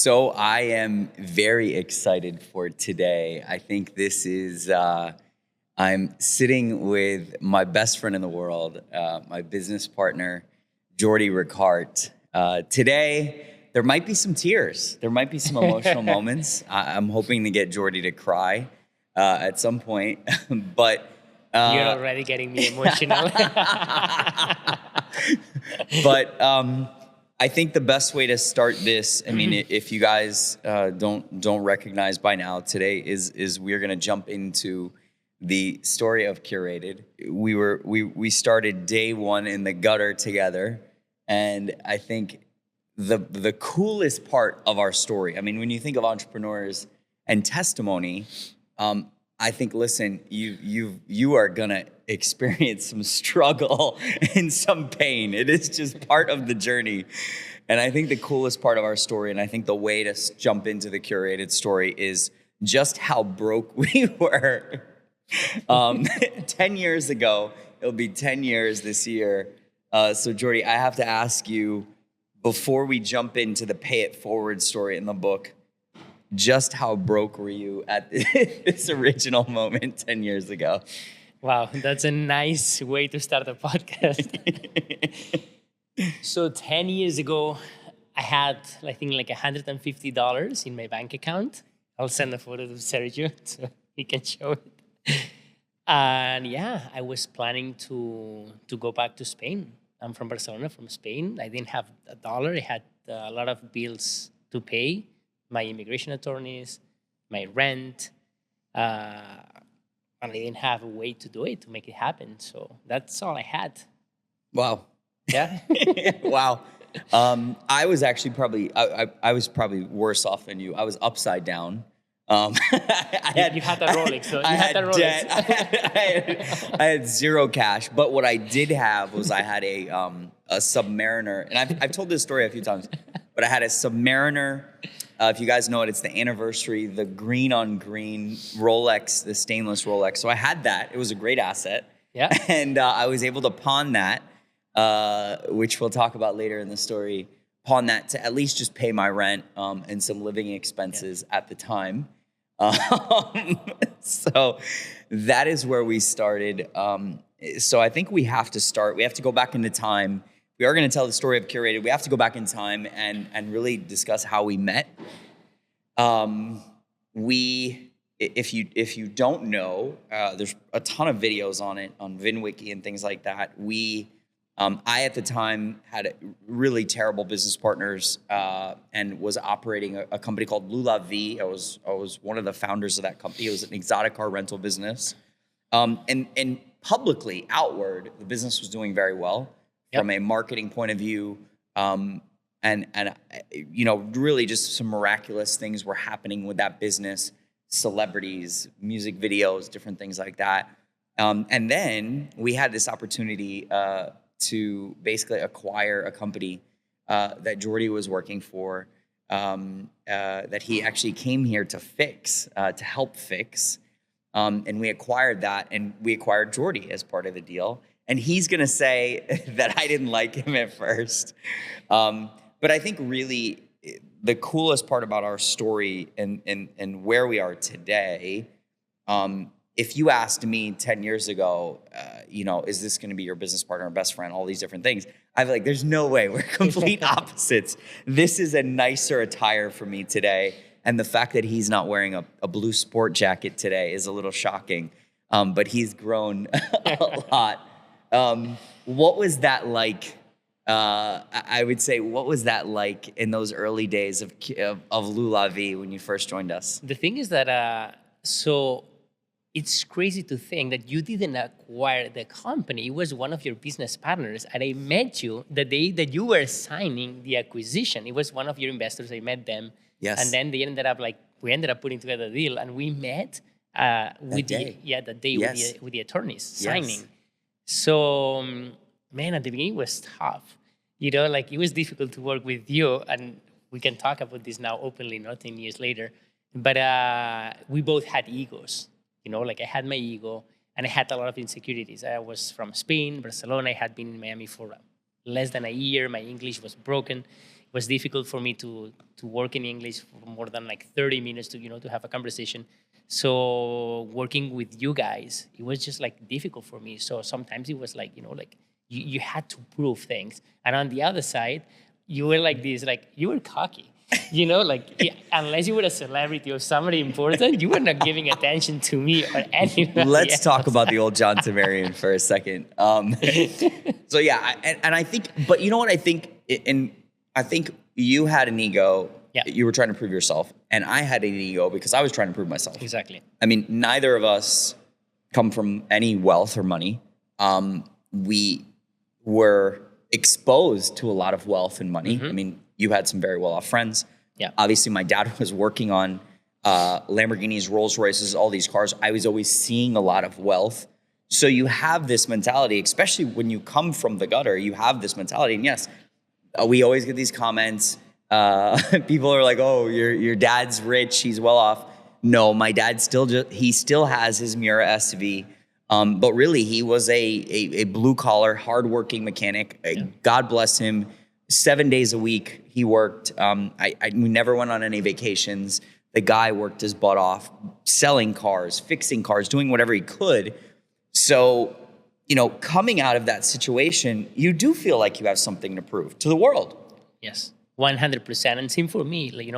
So I am very excited for today. I think this is, I'm sitting with my best friend in the world, my business partner, Jordi Ricart. Today, there might be some tears. There might be some emotional moments. I'm hoping to get Jordi to cry at some point, but... You're already getting me emotional. But I think the best way to start this, I mean, if you guys don't recognize by now, today is we're gonna jump into the story of Curated. We started day one in the gutter together, and I think the coolest part of our story, I mean, when you think of entrepreneurs and testimony, I think, listen, you are gonna experience some struggle and some pain. It is just part of the journey. And I think the coolest part of our story, and I think the way to jump into the Curated story, is just how broke we were. 10 years ago, it'll be 10 years this year. So Jordi, I have to ask you, before we jump into the pay it forward story in the book, just how broke were you at this original moment 10 years ago? Wow, that's a nice way to start a podcast. So 10 years ago, I had, I think, like $150 in my bank account. I'll send a photo to Sergio so he can show it. And yeah, I was planning to go back to Spain. I'm from Barcelona, from Spain. I didn't have a dollar. I had a lot of bills to pay. My immigration attorneys, my rent, and I didn't have a way to do it, to make it happen. So that's all I had. Wow. Yeah. Wow. I was actually probably, I was probably worse off than you. I was upside down. You had that Rolex. So I had debt. I had zero cash. But what I did have was I had a Submariner. And I've told this story a few times. But I had a Submariner. If you guys know it, it's the anniversary, the green on green Rolex, the stainless Rolex. So I had that. It was a great asset. Yeah. And I was able to pawn that, which we'll talk about later in the story, pawn that to at least just pay my rent and some living expenses at the time. So that is where we started. So I think we have to start. We have to go back into time. We are going to tell the story of Curated. We have to go back in time and really discuss how we met. If you don't know, there's a ton of videos on it on VinWiki and things like that. I at the time had really terrible business partners and was operating a company called Lula V. I was one of the founders of that company. It was an exotic car rental business, and publicly outward, the business was doing very well. From a marketing point of view, and you know, really just some miraculous things were happening with that business, celebrities, music videos, different things like that. And then we had this opportunity to basically acquire a company that Jordi was working for, that he actually came here to fix, to help fix. And we acquired that, and we acquired Jordi as part of the deal. And he's going to say that I didn't like him at first. But I think really the coolest part about our story and where we are today, if you asked me 10 years ago, you know, is this going to be your business partner or best friend, all these different things, I'd be like, there's no way. We're complete opposites. This is a nicer attire for me today. And the fact that he's not wearing a blue sport jacket today is a little shocking. But he's grown a lot. What was that like? I would say, what was that like in those early days of Lula V when you first joined us? The thing is that, so it's crazy to think that you didn't acquire the company. It was one of your business partners. And I met you the day that you were signing the acquisition. It was one of your investors. I met them. Yes. And then they ended up we ended up putting together a deal, and we met with that day with the attorneys signing. So, man, at the beginning it was tough. You know, like it was difficult to work with you, and we can talk about this now openly, not 10 years later. But we both had egos. You know, like I had my ego, and I had a lot of insecurities. I was from Spain, Barcelona. I had been in Miami for less than a year. My English was broken. was difficult for me to work in English for more than like 30 minutes to, to have a conversation. So working with you guys, it was just like difficult for me. So sometimes it was like, like you had to prove things. And on the other side, you were like this, like you were cocky. Unless you were a celebrity or somebody important, you were not giving attention to me or anybody Let's else. talk about the old John Temerian for a second. So yeah, and I think, but you know what I think, I think you had an ego. Yeah. You were trying to prove yourself, and I had an ego because I was trying to prove myself. Exactly. I mean, neither of us come from any wealth or money. We were exposed to a lot of wealth and money. I mean, you had some very well-off friends. Yeah. Obviously, my dad was working on Lamborghinis, Rolls Royces, all these cars. I was always seeing a lot of wealth. So you have this mentality, especially when you come from the gutter, you have this mentality. And yes, we always get these comments. People are like, "Oh, your dad's rich. He's well off." No, my dad he still has his Miura SV. But really, he was a blue collar, hardworking mechanic. God bless him. 7 days a week he worked. We never went on any vacations. The guy worked his butt off, selling cars, fixing cars, doing whatever he could. So, coming out of that situation, you do feel like you have something to prove to the world. Yes, 100%. And same for me. Like,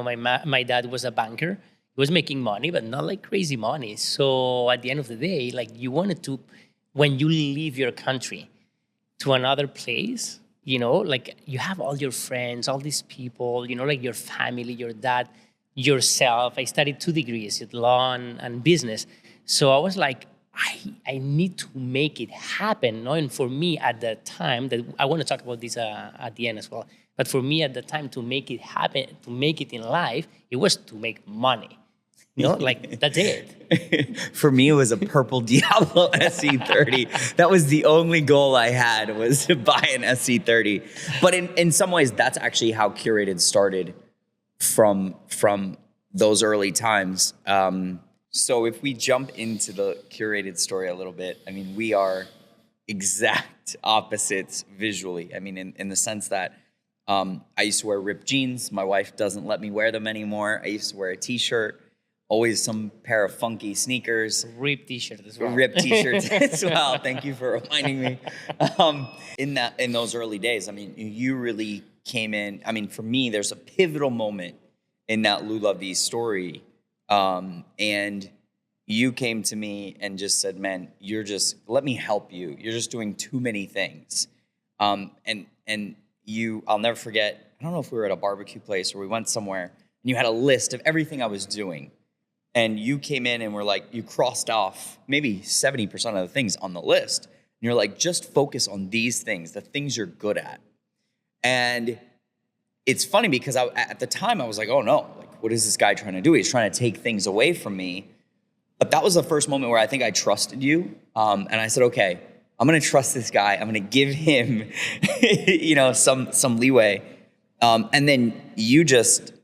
my dad was a banker. He was making money, but not like crazy money. So at the end of the day, like you wanted to, when you leave your country to another place, like you have all your friends, all these people, like your family, your dad, yourself. I studied 2 degrees, law and business. So I was like, I need to make it happen. No? And for me at the time, that I want to talk about this at the end as well. But for me at the time, to make it happen, to make it in life, it was to make money. Like that's it. For me, it was a purple Diablo SC30. That was the only goal I had, was to buy an SC30. But in some ways, that's actually how Curated started from those early times. So if we jump into the Curated story a little bit, I mean, we are exact opposites visually. I mean, in the sense that I used to wear ripped jeans. My wife doesn't let me wear them anymore. I used to wear a T-shirt. Always some pair of funky sneakers. Ripped T-shirt as well. Ripped T-shirts as well. Thank you for reminding me. In those early days, I mean, you really came in. I mean, for me, there's a pivotal moment in that Lula V story. And you came to me and just said, "Man, let me help you. You're just doing too many things." And I'll never forget, I don't know if we were at a barbecue place or we went somewhere, and you had a list of everything I was doing. And you came in and were like, you crossed off maybe 70% of the things on the list. And you're like, just focus on these things, the things you're good at. And it's funny because at the time I was like, oh no, like what is this guy trying to do? He's trying to take things away from me. But that was the first moment where I think I trusted you. And I said, okay, I'm going to trust this guy. I'm going to give him, some leeway. And then you just,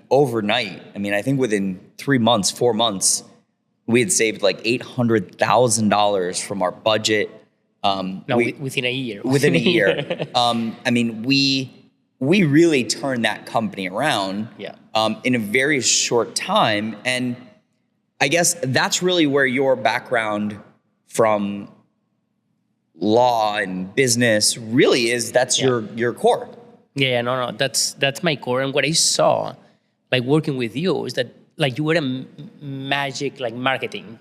overnight, I think within 3 months, 4 months, we had saved like $800,000 from our budget. Within a year. Within a year. We really turned that company around in a very short time. And I guess that's really where your background from law and business really is. That's your core. No, that's my core. And what I saw, like working with you, is that like you were a magic like marketing,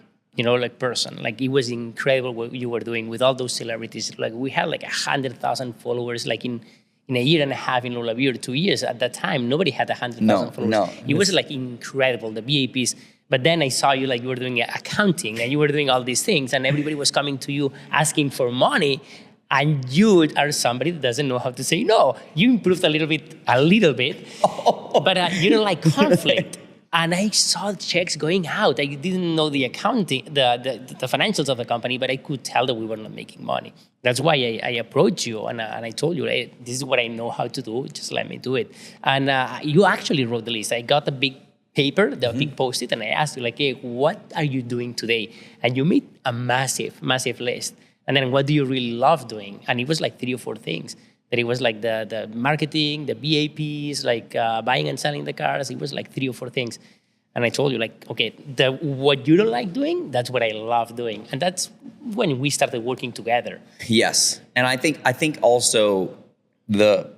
person. Like it was incredible what you were doing with all those celebrities. Like we had like 100,000 followers, like in a year and a half in Lula V, or 2 years. At that time, nobody had 100,000 followers. No. It was like incredible, the VAPs. But then I saw you like you were doing accounting and you were doing all these things, and everybody was coming to you asking for money. And you are somebody that doesn't know how to say no. You improved a little bit, but you don't like conflict. And I saw checks going out. I didn't know the accounting, the financials of the company, but I could tell that we were not making money. That's why I approached you and I told you, hey, this is what I know how to do. Just let me do it. And you actually wrote the list. I got a big paper, the big Post-it, and I asked you like, hey, what are you doing today? And you made a massive, massive list. And then what do you really love doing? And it was like 3 or 4 things That it was like the marketing, the VAPs, like buying and selling the cars. It was like 3 or 4 things. And I told you, like, okay, what you don't like doing, that's what I love doing. And that's when we started working together. Yes. And I think also the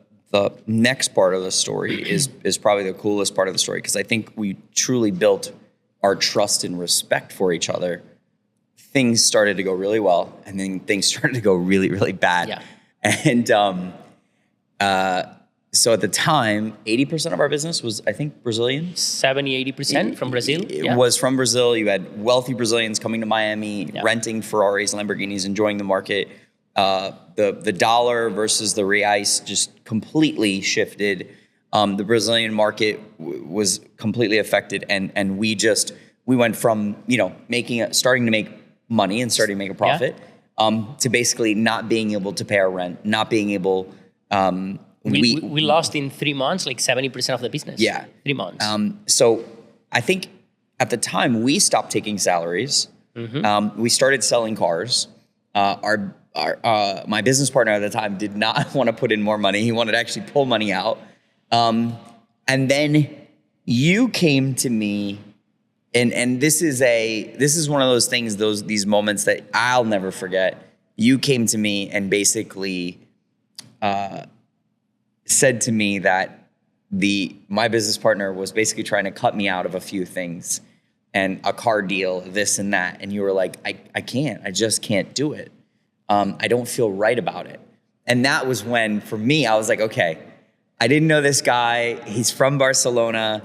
next part of the story is probably the coolest part of the story, because I think we truly built our trust and respect for each other. Things started to go really well, and then things started to go really, really bad. Yeah. And so at the time, 80% of our business was, I think, Brazilian. 70, 80% from Brazil. It was from Brazil. You had wealthy Brazilians coming to Miami, renting Ferraris, Lamborghinis, enjoying the market. The dollar versus the reais just completely shifted. The Brazilian market was completely affected, and we went from starting to make money and starting to make a profit to basically not being able to pay our rent, not being able. We lost in 3 months like 70% of the business. Yeah, 3 months. So I think at the time we stopped taking salaries. Mm-hmm. We started selling cars. My business partner at the time did not want to put in more money. He wanted to actually pull money out. And then you came to me, and this is one of those things, these moments that I'll never forget. You came to me and basically said to me that my business partner was basically trying to cut me out of a few things, and a car deal, this and that. And you were like, I just can't do it. I don't feel right about it. And that was when, for me, I was like, okay, I didn't know this guy. He's from Barcelona.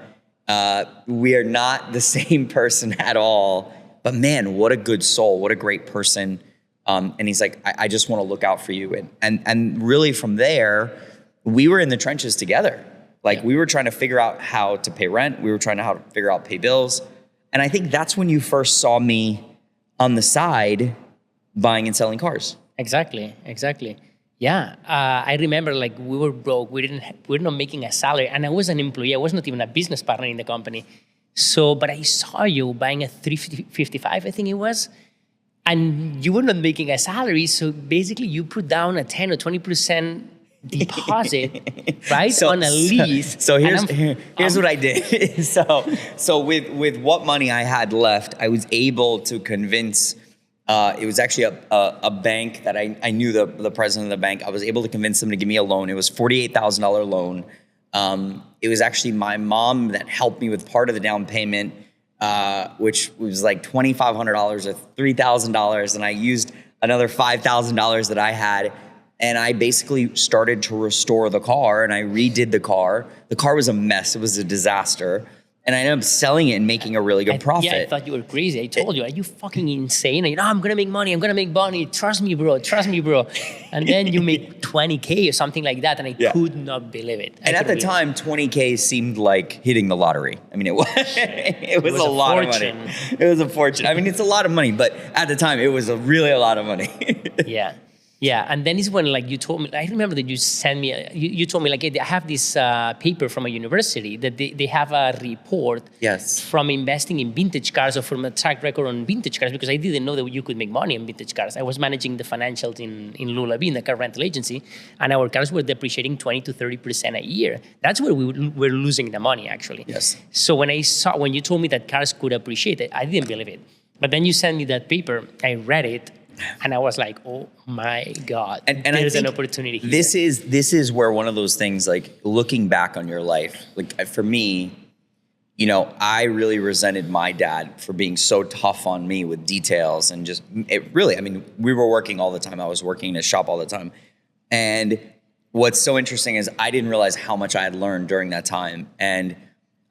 We are not the same person at all. But man, what a good soul. What a great person. And he's like, I just want to look out for you. And really from there, we were in the trenches together. Like we were trying to figure out how to pay rent. We were trying to figure out pay bills. And I think that's when you first saw me on the side buying and selling cars. Exactly. Yeah, I remember like we were broke. We were not making a salary, and I was an employee. I was not even a business partner in the company. So, but I saw you buying a 355, I think it was, and you were not making a salary. So basically, you put down a 10 or 20% deposit, right, on a lease. So here's what I did. So with what money I had left, I was able to convince. It was actually a bank that I knew the president of the bank. I was able to convince them to give me a loan. It was $48,000 loan. It was actually my mom that helped me with part of the down payment, which was like $2,500 or $3,000. And I used another $5,000 that I had. And I basically started to restore the car, and I redid the car. The car was a mess. It was a disaster. And I ended up selling it and making a really good profit. Yeah, I thought you were crazy. I told you, are you fucking insane? And I'm going to make money. Trust me, bro. And then you make 20K or something like that. And I could not believe it. And at the time, 20K seemed like hitting the lottery. I mean, it was a lot of money. It was a fortune. I mean, it's a lot of money, but at the time, it was really a lot of money. Yeah, and then is when like you told me, I remember that you sent me, you told me like, hey, I have this paper from a university that they have a report from investing in vintage cars or from a track record on vintage cars, because I didn't know that you could make money on vintage cars. I was managing the financials in Lula V, in the car rental agency, and our cars were depreciating 20 to 30% a year. That's where we were losing the money, actually. Yes. So when you told me that cars could appreciate it, I didn't believe it. But then you sent me that paper, I read it, and I was like, oh my God, and there's an opportunity here. This is where one of those things, like looking back on your life, like for me, I really resented my dad for being so tough on me with details, and just we were working all the time. I was working in a shop all the time. And what's so interesting is I didn't realize how much I had learned during that time. And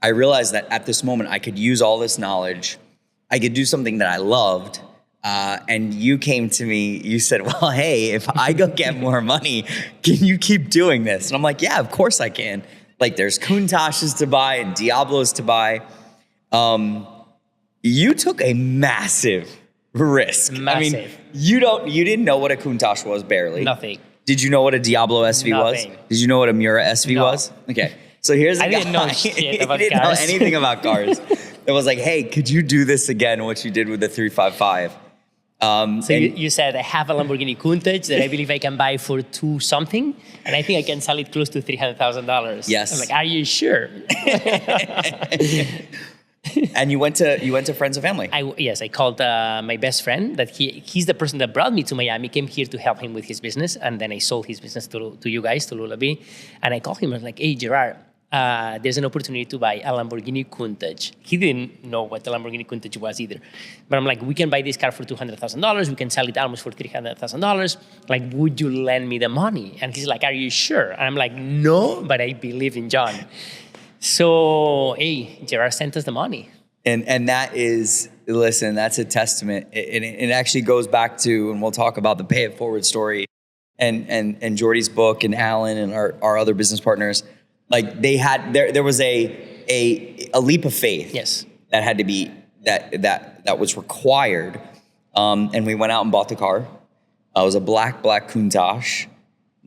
I realized that at this moment, I could use all this knowledge. I could do something that I loved. And you came to me, you said, well, hey, if I go get more money, can you keep doing this? And I'm like, yeah, of course I can. Like there's Countaches to buy and Diablos to buy. You took a massive risk. Massive. I mean, you didn't know what a Countach was, barely. Nothing. Did you know what a Diablo SV Nothing. was? Did you know what a Miura SV was? Okay. So here's a guy. Didn't know shit about he didn't cars. know anything about cars. It was like, hey, could you do this again, what you did with the 355? So you said, I have a Lamborghini Countach that I believe I can buy for $2 something, and I think I can sell it close to $300,000. Yes. I'm like, are you sure? And you went to friends and family. Yes, I called my best friend. That he's the person that brought me to Miami. Came here to help him with his business, and then I sold his business to you guys, to Lula V. And I called him. I was like, "Hey, Gerard, there's an opportunity to buy a Lamborghini Countach." He didn't know what the Lamborghini Countach was either. But I'm like, we can buy this car for $200,000. We can sell it almost for $300,000. Like, would you lend me the money? And he's like, are you sure? And I'm like, no, but I believe in John. So, hey, Gerard sent us the money. And that is, listen, that's a testament. It actually goes back to, and we'll talk about the Pay It Forward story and Jordi's book and Alan and our other business partners. Like there was a leap of faith. Yes. That had to be, that was required. And we went out and bought the car. It was a black Countach.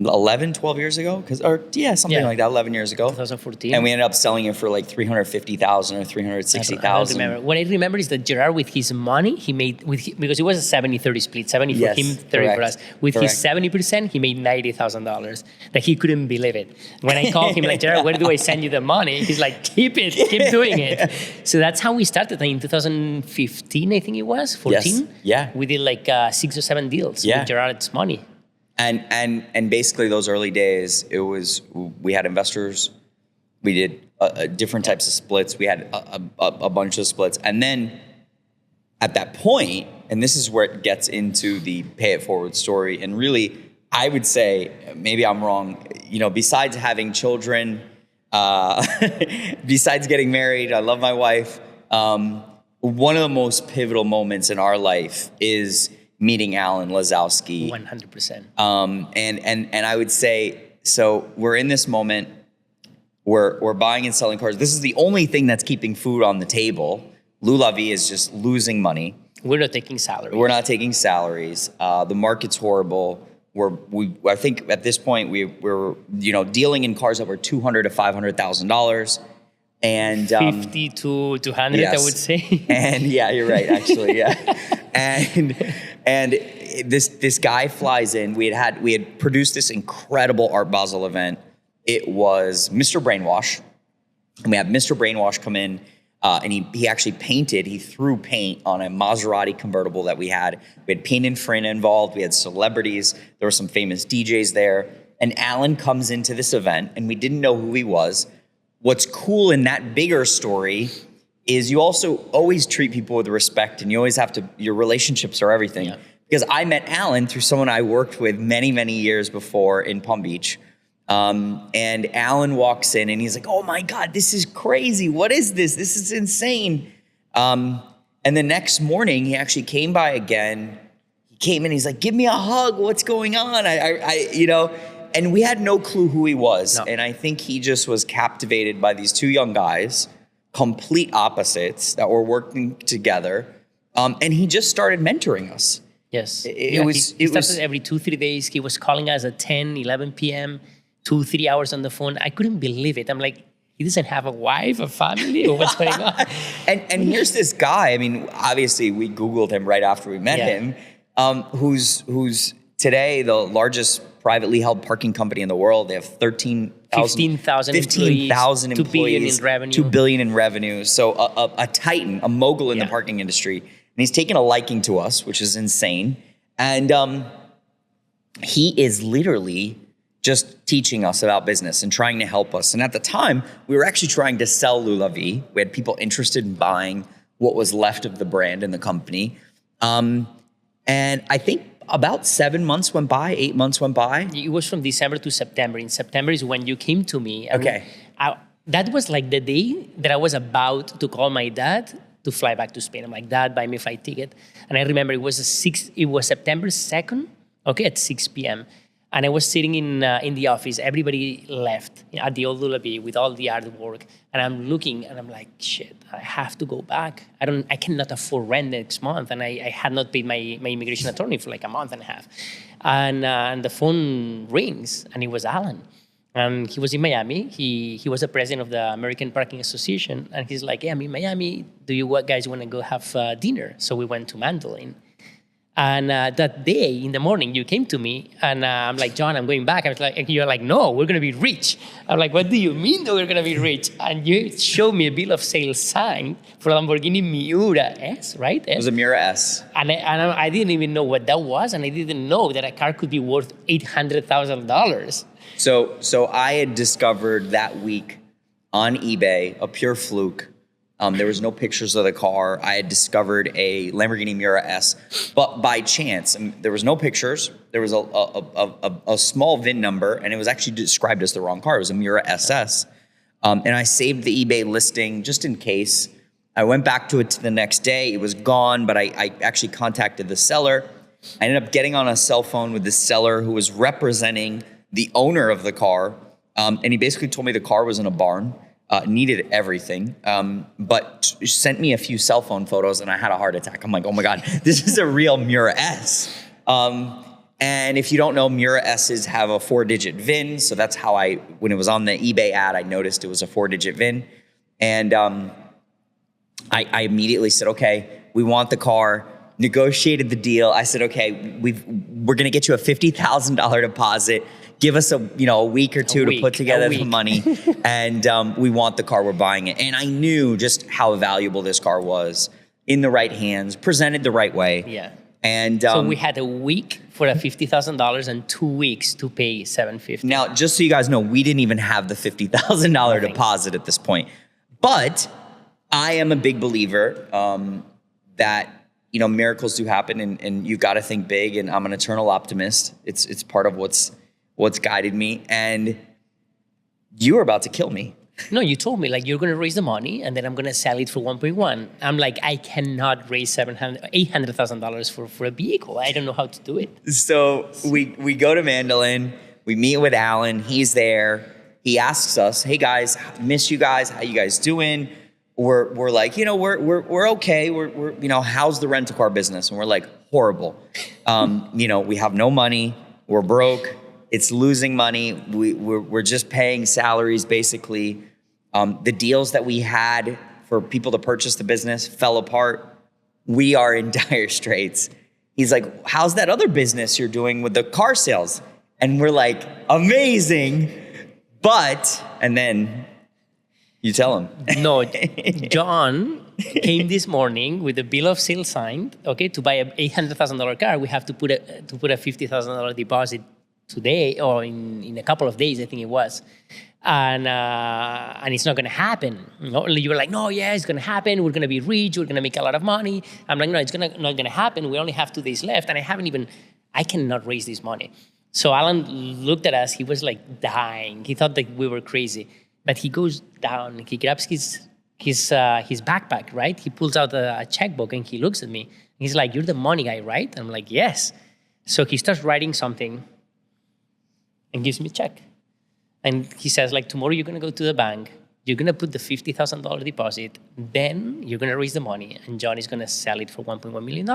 11, 12 years ago? Something like that, 11 years ago. 2014. And we ended up selling it for like $350,000 or $360,000. I don't remember. What I remember is that Gerard, with his money, he made, because it was a 70-30 split, 70 for him, 30 for us. With his 70%, he made $90,000. That he couldn't believe it. When I called him, like, Gerard, where do I send you the money? He's like, keep doing it. So that's how we started in 2015, I think it was, 14. Yes. Yeah. We did like 6 or 7 deals with Gerard's money. And basically those early days, we had investors, we did different types of splits, we had a bunch of splits, and then at that point, and this is where it gets into the Pay It Forward story, and really, I would say, maybe I'm wrong, besides having children, besides getting married, I love my wife, one of the most pivotal moments in our life is meeting Alan Lazowski. 100%. And I would say, so we're in this moment, we're buying and selling cars. This is the only thing that's keeping food on the table. Lula V is just losing money. We're not taking salaries. We're not taking salaries. The market's horrible. I think at this point we're dealing in cars that were $200,000 to $500,000. And 50 to 200, yes. I would say. And yeah, you're right, actually, yeah. And this guy flies in. We had produced this incredible Art Basel event. It was Mr. Brainwash, and we had Mr. Brainwash come in, and he actually painted. He threw paint on a Maserati convertible that we had. We had Paint and Frin involved. We had celebrities. There were some famous DJs there. And Alan comes into this event, and we didn't know who he was. What's cool in that bigger story is you also always treat people with respect, and you always have to, your relationships are everything. Yeah. Because I met Alan through someone I worked with many, many years before in Palm Beach. And Alan walks in and he's like, oh my God, this is crazy. What is this? This is insane. And the next morning he actually came by again. He came in, he's like, give me a hug. What's going on? And we had no clue who he was. No. And I think he just was captivated by these two young guys, complete opposites that were working together. And he just started mentoring us. Yes. He started every 2-3 days. He was calling us at 10, 11 p.m., 2-3 hours on the phone. I couldn't believe it. I'm like, he doesn't have a wife, a family, or what's going on? and here's this guy. I mean, obviously we Googled him right after we met him, who's today the largest privately held parking company in the world. They have 15,000 employees, $2 billion in revenue. $2 billion in revenue. So a titan, a mogul in the parking industry. And he's taken a liking to us, which is insane. And he is literally just teaching us about business and trying to help us. And at the time, we were actually trying to sell Lula V. We had people interested in buying what was left of the brand and the company. And I think about 7 months went by, 8 months went by. It was from December to September. In September is when you came to me. Okay. That was like the day that I was about to call my dad to fly back to Spain. I'm like, Dad, buy me a flight ticket. And I remember it was September 2nd, at 6 p.m. And I was sitting in the office. Everybody left at the old Lula V with all the artwork. And I'm looking and I'm like, shit, I have to go back. I cannot afford rent next month. And I had not paid my immigration attorney for like a month and a half. And the phone rings and it was Alan. He was in Miami. He was the president of the American Parking Association. And he's like, hey, I'm in Miami. Do you guys want to go have dinner? So we went to Mandolin. And that day in the morning, you came to me and I'm like, John, I'm going back. I was like, you're like, no, we're going to be rich. I'm like, what do you mean that we're going to be rich? And you showed me a bill of sale signed for a Lamborghini Miura S, right? It was a Miura S. And I didn't even know what that was. And I didn't know that a car could be worth $800,000. So I had discovered that week on eBay, a pure fluke. There was no pictures of the car. I had discovered a Lamborghini Miura S, but by chance, there was no pictures. There was a small VIN number, and it was actually described as the wrong car. It was a Miura SS. And I saved the eBay listing just in case. I went back to it the next day. It was gone, but I actually contacted the seller. I ended up getting on a cell phone with the seller who was representing the owner of the car. And he basically told me the car was in a barn. Needed everything, but sent me a few cell phone photos and I had a heart attack. I'm like, oh my God, this is a real Miura S. And if you don't know, Miura S's have a 4-digit VIN. So that's how when it was on the eBay ad, I noticed it was a 4-digit VIN. And I immediately said, okay, we want the car, negotiated the deal. I said, okay, we're gonna get you a $50,000 deposit. Give us a week or two to put together the money, and we want the car. We're buying it. And I knew just how valuable this car was in the right hands, presented the right way. Yeah. And so we had a week for a $50,000 and 2 weeks to pay $750. Now, just so you guys know, we didn't even have the $50,000 deposit at this point. But I am a big believer that miracles do happen, and you've got to think big. And I'm an eternal optimist. It's part of what's guided me, and you were about to kill me. No, you told me you're going to raise the money and then I'm going to sell it for 1.1. I'm like, I cannot raise $800,000 for a vehicle. I don't know how to do it. So we go to Mandolin, we meet with Alan, he's there. He asks us, hey guys, miss you guys, how you guys doing? We're like, we're okay. We're how's the rental car business? And we're like, horrible. We have no money, we're broke. It's losing money. We're just paying salaries, basically. The deals that we had for people to purchase the business fell apart. We are in dire straits. He's like, how's that other business you're doing with the car sales? And we're like, amazing. And then you tell him. No, John came this morning with a bill of sale signed. Okay, to buy a $800,000 car, we have to put a $50,000 deposit today or in a couple of days, I think it was. And it's not going to happen. You were like, no, yeah, it's going to happen. We're going to be rich. We're going to make a lot of money. I'm like, no, it's not going to happen. We only have 2 days left. And I cannot raise this money. So Alan looked at us. He was like dying. He thought that we were crazy. But he goes down. He grabs his backpack, right? He pulls out a checkbook and he looks at me. He's like, you're the money guy, right? I'm like, yes. So he starts writing something and gives me a check. And he says, tomorrow you're going to go to the bank. You're going to put the $50,000 deposit. Then you're going to raise the money. And John is going to sell it for $1.1 million.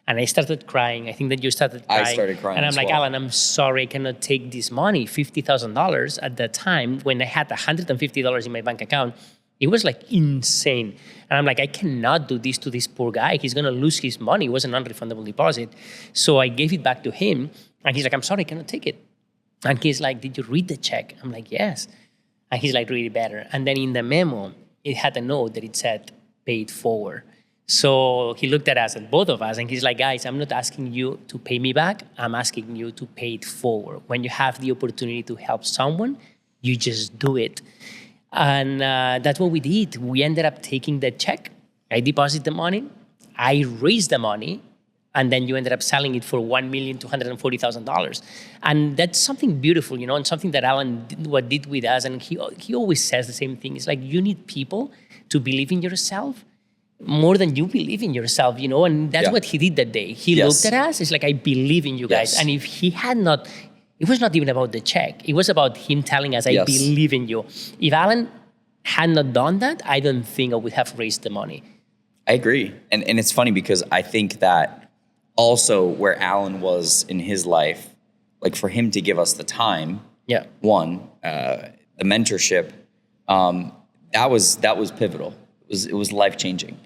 And I started crying. I think that you started crying. I started crying. And I'm like, Alan, I'm sorry. I cannot take this money. $50,000 at that time when I had $150 in my bank account. It was insane. And I'm like, I cannot do this to this poor guy. He's going to lose his money. It was a non-refundable deposit. So I gave it back to him. And he's like, I'm sorry, I cannot take it. And he's like, did you read the check? I'm like, yes. And he's like, read it better. And then in the memo, it had a note that it said, paid forward. So he looked at us, at both of us, and he's like, guys, I'm not asking you to pay me back. I'm asking you to pay it forward. When you have the opportunity to help someone, you just do it. And that's what we did. We ended up taking the check. I deposited the money. I raised the money. And then you ended up selling it for $1,240,000. And that's something beautiful, and something that Alan did with us. And he always says the same thing. It's like, you need people to believe in yourself more than you believe in yourself, and that's what he did that day. He looked at us. It's like, I believe in you guys. And if he had not, it was not even about the check. It was about him telling us, I believe in you. If Alan had not done that, I don't think I would have raised the money. I agree. And it's funny because I think that also where Alan was in his life, for him to give us the time, the mentorship, that was pivotal. It was life-changing.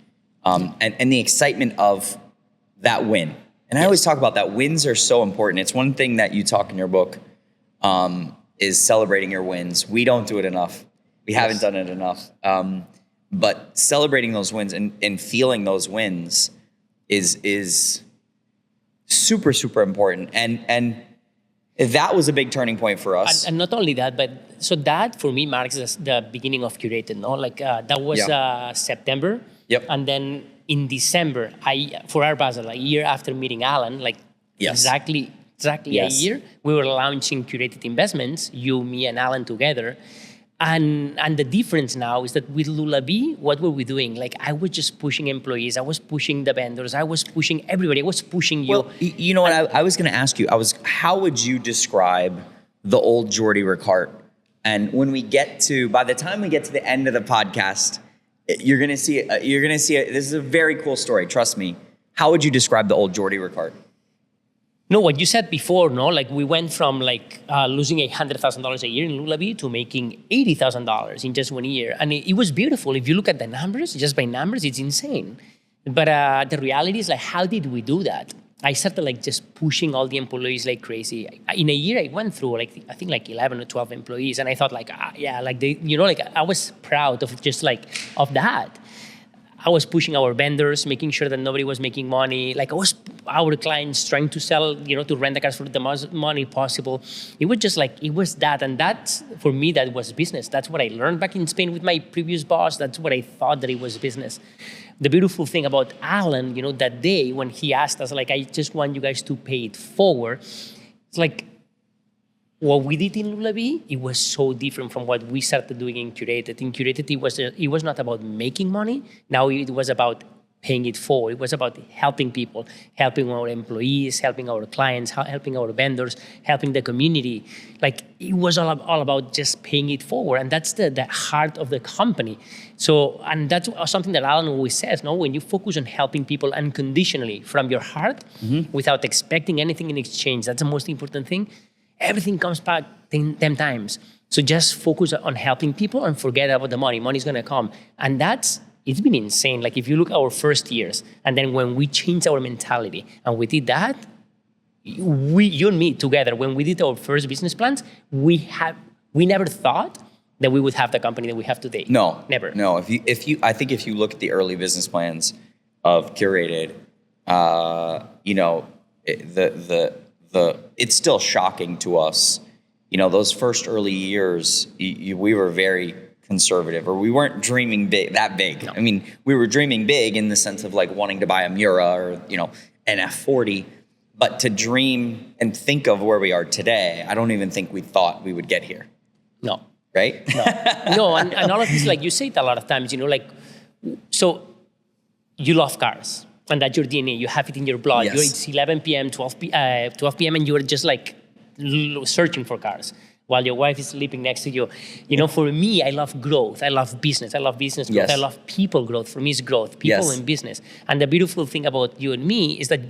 And the excitement of that win, And I always talk about that. Wins are so important. It's one thing that you talk in your book, is celebrating your wins. We don't do it enough. We haven't done it enough. But celebrating those wins and feeling those wins is super, super important. And that was a big turning point for us. And not only that, but so that for me marks the beginning of Curated, no? Like that was September. Yep. And then in December, for our Basel, a year after meeting Alan, like exactly a year, we were launching Curated Investments, you, me, and Alan together. And the difference now is that with Lula V, what were we doing? Like I was just pushing employees, I was pushing the vendors, I was pushing everybody, I was pushing you. Well, you know what? I was going to ask you. How would you describe the old Jordi Ricart? And when we by the time we get to the end of the podcast, you're going to see. This is a very cool story. Trust me. How would you describe the old Jordi Ricart? No, what you said before, no? Like we went from like losing $100,000 a year in Lula V to making $80,000 in just 1 year. And it was beautiful. If you look at the numbers, just by numbers, it's insane. But the reality is like, how did we do that? I started like just pushing all the employees like crazy. In a year, I went through like, I think like 11 or 12 employees. And I thought like, like they, like I was proud of just like, of that. I was pushing our vendors, making sure that nobody was making money. Like our clients trying to sell, to rent the cars for the most money possible. It was just like, it was that. And that's, for me, that was business. That's what I learned back in Spain with my previous boss. That's what I thought that it was business. The beautiful thing about Alan, that day when he asked us, like, I just want you guys to pay it forward. It's like, what we did in Lula V, it was so different from what we started doing in Curated. In Curated, it was not about making money. Now it was about paying it forward. It was about helping people, helping our employees, helping our clients, helping our vendors, helping the community. Like it was all about just paying it forward. And that's the heart of the company. So, and that's something that Alan always says, no? When you focus on helping people unconditionally from your heart, without expecting anything in exchange, that's the most important thing. Everything comes back 10 times. So just focus on helping people and forget about the money. Money's gonna come. And it's been insane. Like if you look at our first years, and then when we changed our mentality and we did that, you and me together, when we did our first business plans, we never thought that we would have the company that we have today. No, never. No, I think if you look at the early business plans of Curated, it's still shocking to us. Those first early years, we were very conservative, or we weren't dreaming that big. No. I mean, we were dreaming big in the sense of like wanting to buy a Miura or, an F40, but to dream and think of where we are today, I don't even think we thought we would get here. No. Right? No, and all of this, like you say it a lot of times, so you love cars. And that's your DNA. You have it in your blood. Yes. It's 11 p.m., 12 p.m., and you're just like searching for cars while your wife is sleeping next to you. For me, I love growth. I love business. I love business growth. Yes. I love people growth. For me, it's growth. People and business. And the beautiful thing about you and me is that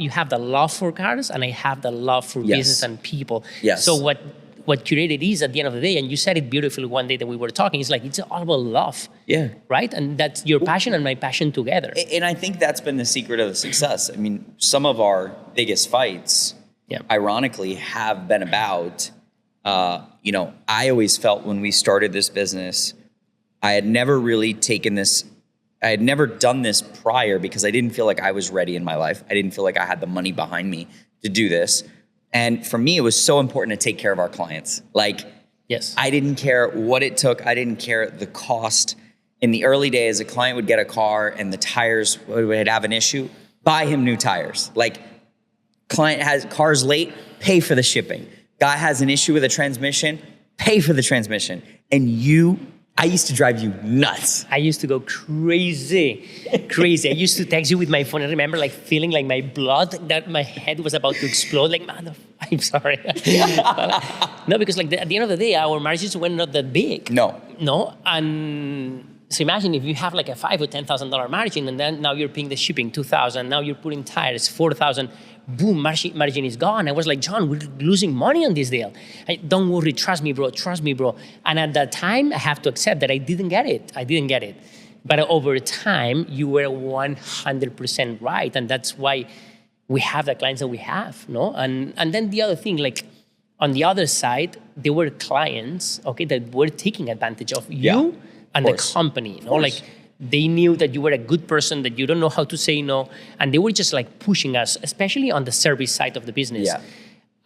you have the love for cars, and I have the love for business and people. Yes. So what Curated is at the end of the day, and you said it beautifully one day that we were talking, it's like, it's all about love. Yeah. Right? And that's your passion and my passion together. And I think that's been the secret of the success. I mean, some of our biggest fights, ironically, have been about, I always felt when we started this business, I had never done this prior because I didn't feel like I was ready in my life. I didn't feel like I had the money behind me to do this. And for me, it was so important to take care of our clients. Like, I didn't care what it took. I didn't care the cost. In the early days, a client would get a car and the tires would have an issue. Buy him new tires. Like, client has cars late, pay for the shipping. Guy has an issue with a transmission, pay for the transmission. And I used to drive you nuts. I used to go crazy. I used to text you with my phone. I remember like feeling like my that my head was about to explode. Like, I'm sorry. No, because like at the end of the day, our margins were not that big. No. And so imagine if you have like a $5,000 or $10,000 margin, and then now you're paying the shipping, $2,000. Now you're putting tires, $4,000. Boom, margin is gone. I was like, John, we're losing money on this deal. Don't worry, trust me, bro. And at that time, I have to accept that I didn't get it. But over time, you were 100% right. And that's why we have the clients that we have, no? And then the other thing, like on the other side, there were clients, okay, that were taking advantage of you and the company, no? Like they knew that you were a good person, that you don't know how to say no, and they were just like pushing us, especially on the service side of the business. Yeah.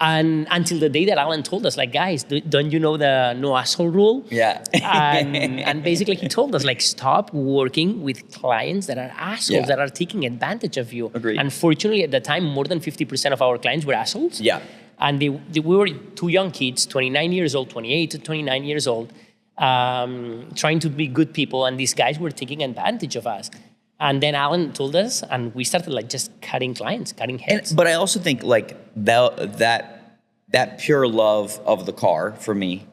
And until the day that Alan told us, like, guys, don't you know the no asshole rule? Yeah. and basically he told us, like, stop working with clients that are assholes, that are taking advantage of you. Agreed. Unfortunately, at the time, more than 50% of our clients were assholes. Yeah. And we were two young kids, 29 years old, 28 to 29 years old, trying to be good people. And these guys were taking advantage of us. And then Alan told us, and we started like just cutting clients, cutting heads. But I also think like that pure love of the car for me,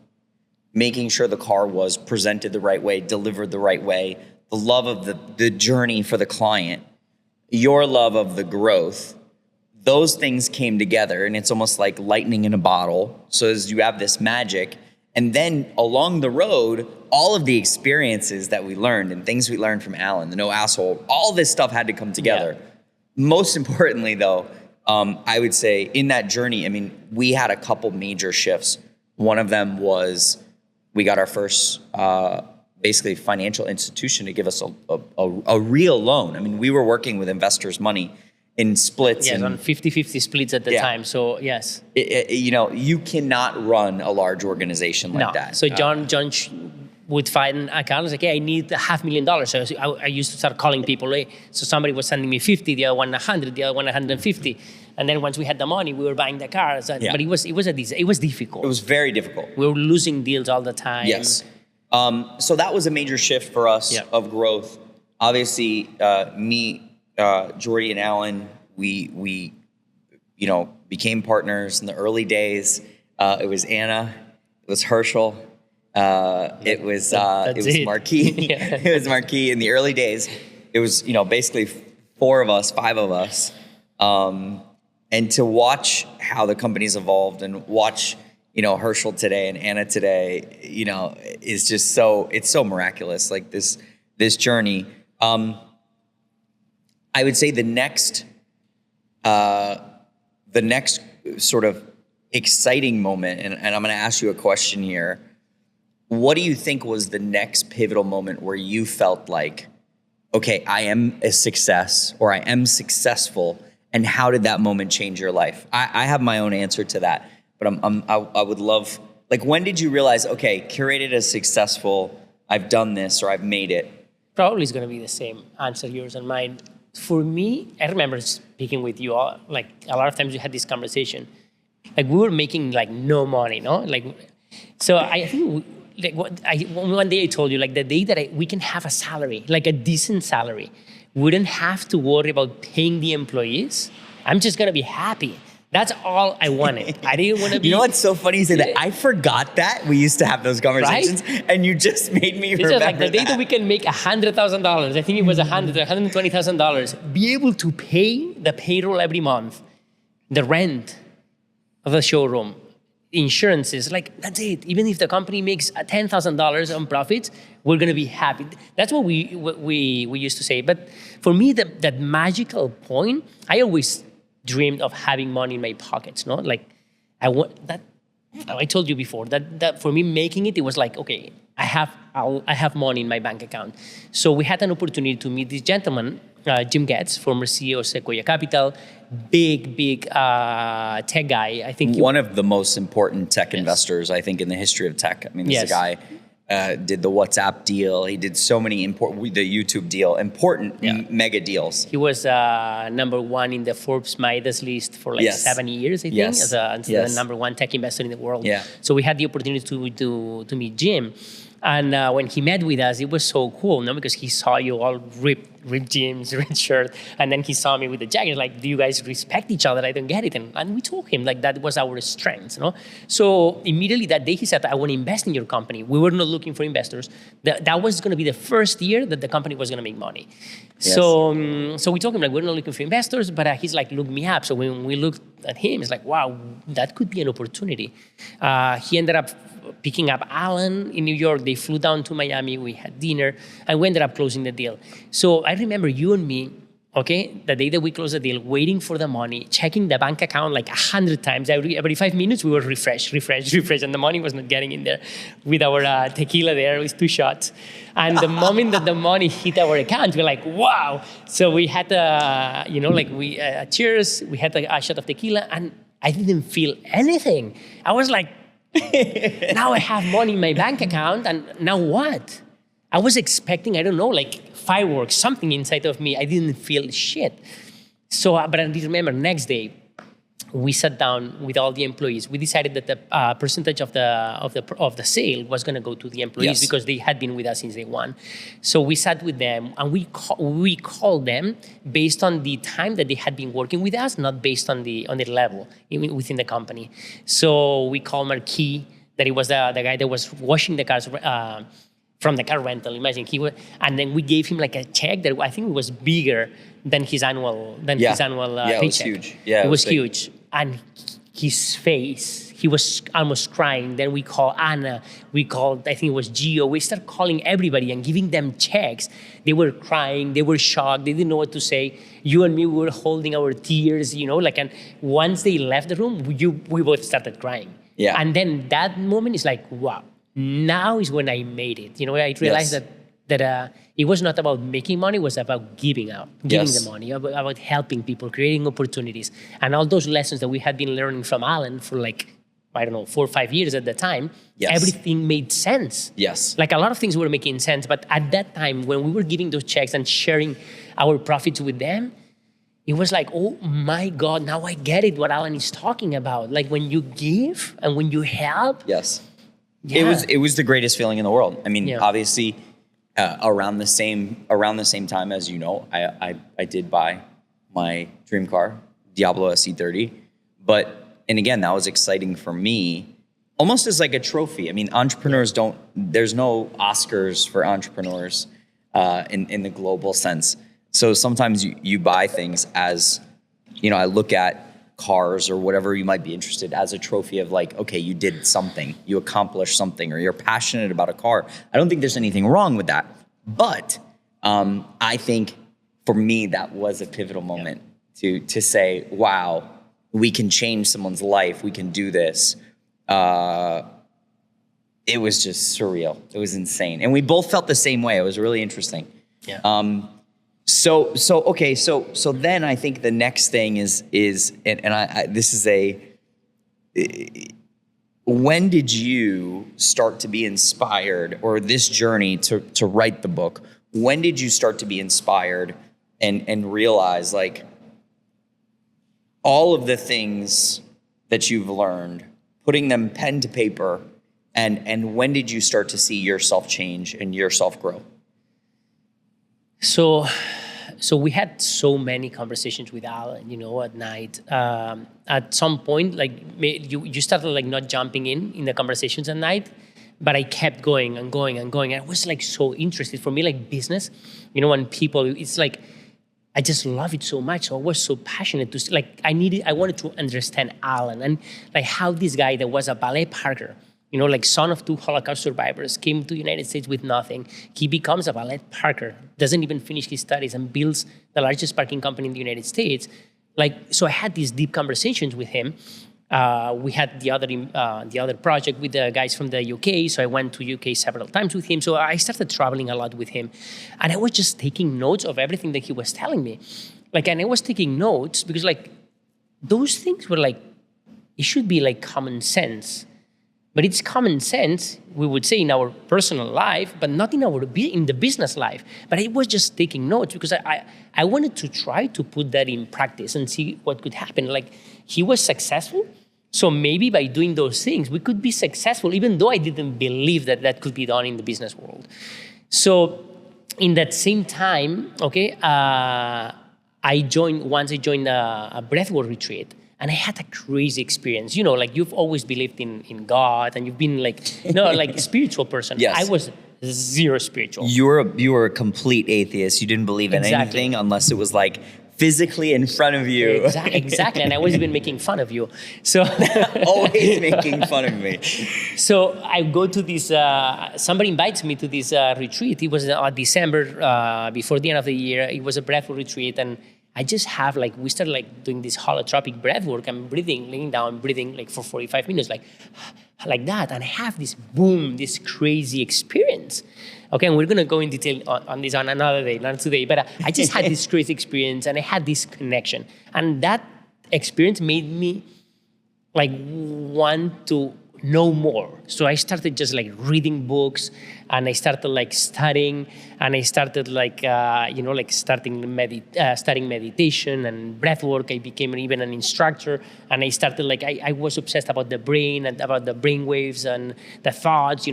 making sure the car was presented the right way, delivered the right way, the love of the journey for the client, your love of the growth, those things came together, and it's almost like lightning in a bottle. So as you have this magic, and then along the road, all of the experiences that we learned and things we learned from Alan, the no asshole, all this stuff had to come together. Yeah. Most importantly, though, I would say in that journey, I mean, we had a couple major shifts. One of them was we got our first basically financial institution to give us a real loan. I mean, we were working with investors' money in splits. Yes, on 50-50 splits at the time. So yes. You cannot run a large organization like that. So John would find accounts like, hey, I need $500,000. So I used to start calling people. Hey, so somebody was sending me 50, the other one 100, the other one 150. And then once we had the money, we were buying the cars. But it was difficult. It was very difficult. We were losing deals all the time. Yes. So that was a major shift for us of growth. Obviously, me, Jordi, and Alan, we became partners in the early days. It was Anna, it was Herschel, it was Marquis. It was Marquis in the early days. It was basically 5 of us, and to watch how the company's evolved and watch Herschel today and Anna today, is just it's so miraculous. Like this journey. I would say the next sort of exciting moment, and I'm going to ask you a question here. What do you think was the next pivotal moment where you felt like, okay, I am a success, or I am successful, and how did that moment change your life? I have my own answer to that, but I would love, like, when did you realize, okay, Curated is successful, I've done this, or I've made it? Probably is going to be the same answer, yours and mine. For me, I remember speaking with you all, like a lot of times we had this conversation. Like we were making like no money, no? Like, so I think one day I told you, like the day that we can have a salary, like a decent salary, we don't have to worry about paying the employees. I'm just going to be happy. That's all I wanted. I didn't want to be... You know what's so funny is that I forgot that we used to have those conversations, right? And you just made me remember like the day that we can make $100,000, I think it was $120,000, be able to pay the payroll every month, the rent of the showroom, insurances, like that's it. Even if the company makes $10,000 on profits, we're going to be happy. That's what we used to say. But for me, that magical point, I always dreamed of having money in my pockets, no? Like I told you before that for me making it was like, okay, I have money in my bank account. So we had an opportunity to meet this gentleman, Jim Getz, former CEO of Sequoia Capital, big tech guy. I think one of the most important tech investors, I think, in the history of tech. I mean, this is a guy. Did the WhatsApp deal. He did so many the YouTube deal, mega deals. He was number one in the Forbes Midas list for like 7 years, I think, as the number one tech investor in the world. Yeah. So we had the opportunity to meet Jim. And when he met with us, it was so cool, no? Because he saw you all ripped jeans, ripped shirt, and then he saw me with the jacket. Like, do you guys respect each other? I don't get it. And we told him like that was our strength, no? So immediately that day he said, I want to invest in your company. We were not looking for investors. That was going to be the first year that the company was going to make money. Yes. So we told him like, we're not looking for investors, but he's like, look me up. So when we looked at him, it's like, wow, that could be an opportunity. He ended up picking up Alan in New York. They flew down to Miami. We had dinner, and we ended up closing the deal. So I remember you and me Okay, the day that we closed the deal, waiting for the money, checking the bank account like 100 times. Every 5 minutes, we were refresh, and the money was not getting in there. With our tequila there, with 2 shots. And the moment that the money hit our account, we're like, wow. So we had, cheers, we had a shot of tequila, and I didn't feel anything. I was like, now I have money in my bank account, and now what? I was expecting, I don't know, like fireworks, something inside of me. I didn't feel shit. So, but I remember next day, we sat down with all the employees. We decided that the percentage of the sale was going to go to the employees because they had been with us since day one. So we sat with them and we called them based on the time that they had been working with us, not based on their level within the company. So we called Marquis, that it was the guy that was washing the cars from the car rental. Imagine and then we gave him like a check that I think was bigger than his annual paycheck. It was huge. Yeah, it was huge. And his face, he was almost crying. Then we called Anna. We called, I think it was Gio. We started calling everybody and giving them checks. They were crying. They were shocked. They didn't know what to say. You and me, we were holding our tears, and once they left the room, we both started crying. Yeah. And then that moment is like, wow, now is when I made it. I realized that it was not about making money, it was about giving the money, about helping people, creating opportunities. And all those lessons that we had been learning from Alan for 4 or 5 years at the time, everything made sense. Yes. Like a lot of things were making sense, but at that time when we were giving those checks and sharing our profits with them, it was like, oh my God, now I get it, what Alan is talking about. Like when you give and when you help. Yes. Yeah. It was the greatest feeling in the world. I mean, obviously, around the same time as I did buy my dream car, Diablo SC30. And again, that was exciting for me, almost as like a trophy. I mean, entrepreneurs there's no Oscars for entrepreneurs in the global sense. So sometimes you buy things as, I look at cars or whatever you might be interested as a trophy of like, okay, you did something, you accomplished something, or you're passionate about a car. I don't think there's anything wrong with that. But I think for me, that was a pivotal moment to say, wow, we can change someone's life. We can do this. It was just surreal. It was insane. And we both felt the same way. It was really interesting. Yeah. So then I think the next thing is when did you start to be inspired, or this journey to write the book? When did you start to be inspired and realize like all of the things that you've learned, putting them pen to paper, and when did you start to see yourself change and yourself grow? So we had so many conversations with Alan, at night. At some point, like you started like not jumping in the conversations at night, but I kept going and going and going. I was like so interested. For me, like business, when people, it's like, I just love it so much. So I was so passionate to like, I wanted to understand Alan and like how this guy that was a ballet parker, like son of 2 Holocaust survivors, came to the United States with nothing. He becomes a ballet parker, doesn't even finish his studies, and builds the largest parking company in the United States. So I had these deep conversations with him. We had the other project with the guys from the UK. So I went to UK several times with him. So I started traveling a lot with him, and I was just taking notes of everything that he was telling me. And I was taking notes because those things were it should be common sense. But it's common sense, we would say, in our personal life, but not in the business life. But I was just taking notes because I wanted to try to put that in practice and see what could happen. He was successful, so maybe by doing those things, we could be successful, even though I didn't believe that could be done in the business world. So in that same time, I joined a breathwork retreat. And I had a crazy experience. You've always believed in God, and you've been spiritual person. Yes. I was zero spiritual. You were a complete atheist. You didn't believe in anything unless it was physically in front of you. Exactly. And I was even making fun of you. So always making fun of me. So I go to this, somebody invites me to this retreat. It was December, before the end of the year. It was a breathwork retreat. And I just have we started doing this holotropic breathwork. I'm breathing, laying down, breathing for 45 minutes, like that. And I have this crazy experience. Okay, and we're gonna go in detail on this on another day, not today. But I just had this crazy experience, and I had this connection, and that experience made me want to know more. So I started just reading books, and I started studying, and I started studying meditation and breath work. I became even an instructor, and I started I was obsessed about the brain and about the brain waves and the thoughts.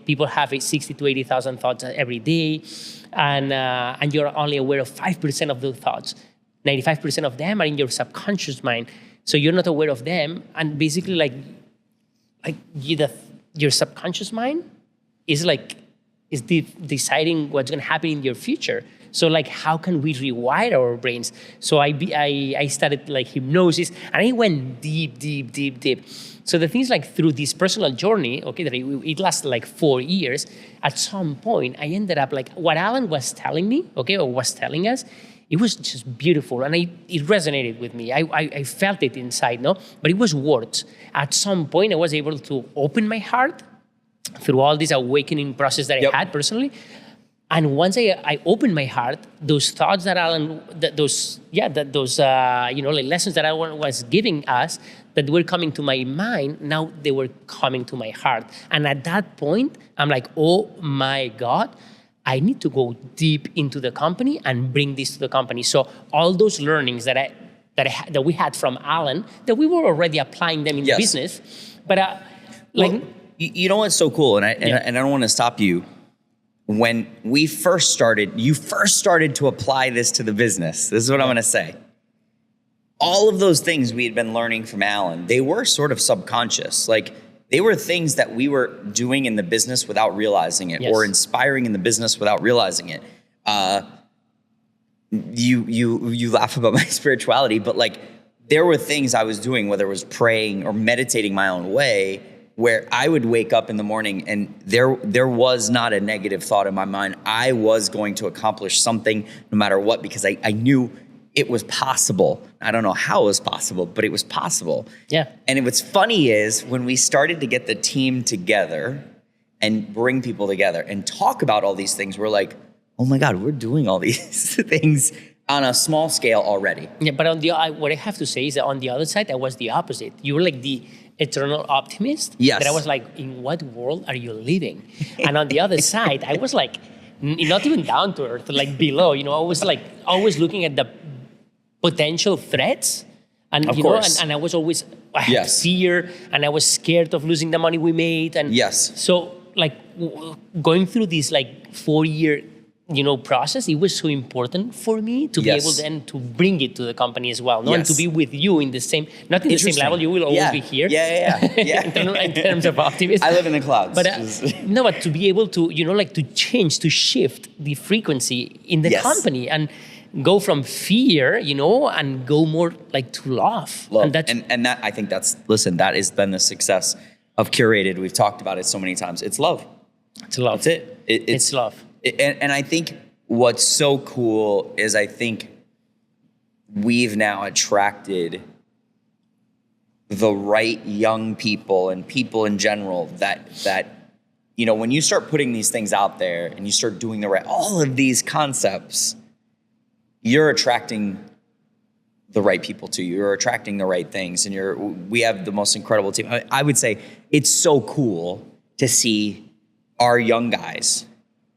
People have 60 to 80,000 thoughts every day, and you're only aware of 5% of those thoughts. 95% of them are in your subconscious mind, so you're not aware of them, and basically your subconscious mind is deciding what's going to happen in your future. So how can we rewire our brains? So I started hypnosis, and I went deep. So the things through this personal journey, okay, that it lasted 4 years. At some point, I ended up what Alan was telling me, okay, or was telling us. It was just beautiful, and it resonated with me. I felt it inside, no? But it was words. At some point, I was able to open my heart through all this awakening process that I had personally. And once I opened my heart, those thoughts that Alan, those lessons that Alan was giving us that were coming to my mind, now they were coming to my heart. And at that point, I'm like, oh my God, I need to go deep into the company and bring this to the company. So all those learnings that we had from Alan, that we were already applying them in the business. But you know what's so cool, and I don't want to stop you. When we first started, you first started to apply this to the business. This is what I'm going to say. All of those things we had been learning from Alan, they were sort of subconscious. They were things that we were doing in the business without realizing it, or inspiring in the business without realizing it. You laugh about my spirituality, but there were things I was doing, whether it was praying or meditating my own way, where I would wake up in the morning and there was not a negative thought in my mind. I was going to accomplish something no matter what, because I knew it was possible. I don't know how it was possible, but it was possible. Yeah. And what's funny is when we started to get the team together and bring people together and talk about all these things, we're like, oh my God, we're doing all these things on a small scale already. Yeah, but what I have to say is that on the other side, I was the opposite. You were the eternal optimist. Yes. That I was in what world are you living? And on the other side, I was not even down to earth, below. I was always looking at the potential threats, and of course. and I was always had fear, and I was scared of losing the money we made, and so going through this 4-year process, it was so important for me to be able then to bring it to the company as well, and to be with you in the same, not in the same level. You will always be here. In terms of optimism. I live in the clouds. But but to be able to to change, to shift the frequency in the company and go from fear, and go more to love. And that I think that has been the success of Curated. We've talked about it so many times. It's love. It's love. That's it. It's love. And I think what's so cool is I think we've now attracted the right young people and people in general that when you start putting these things out there and you start doing all of these concepts, you're attracting the right people to you. You're attracting the right things, and we have the most incredible team. I would say it's so cool to see our young guys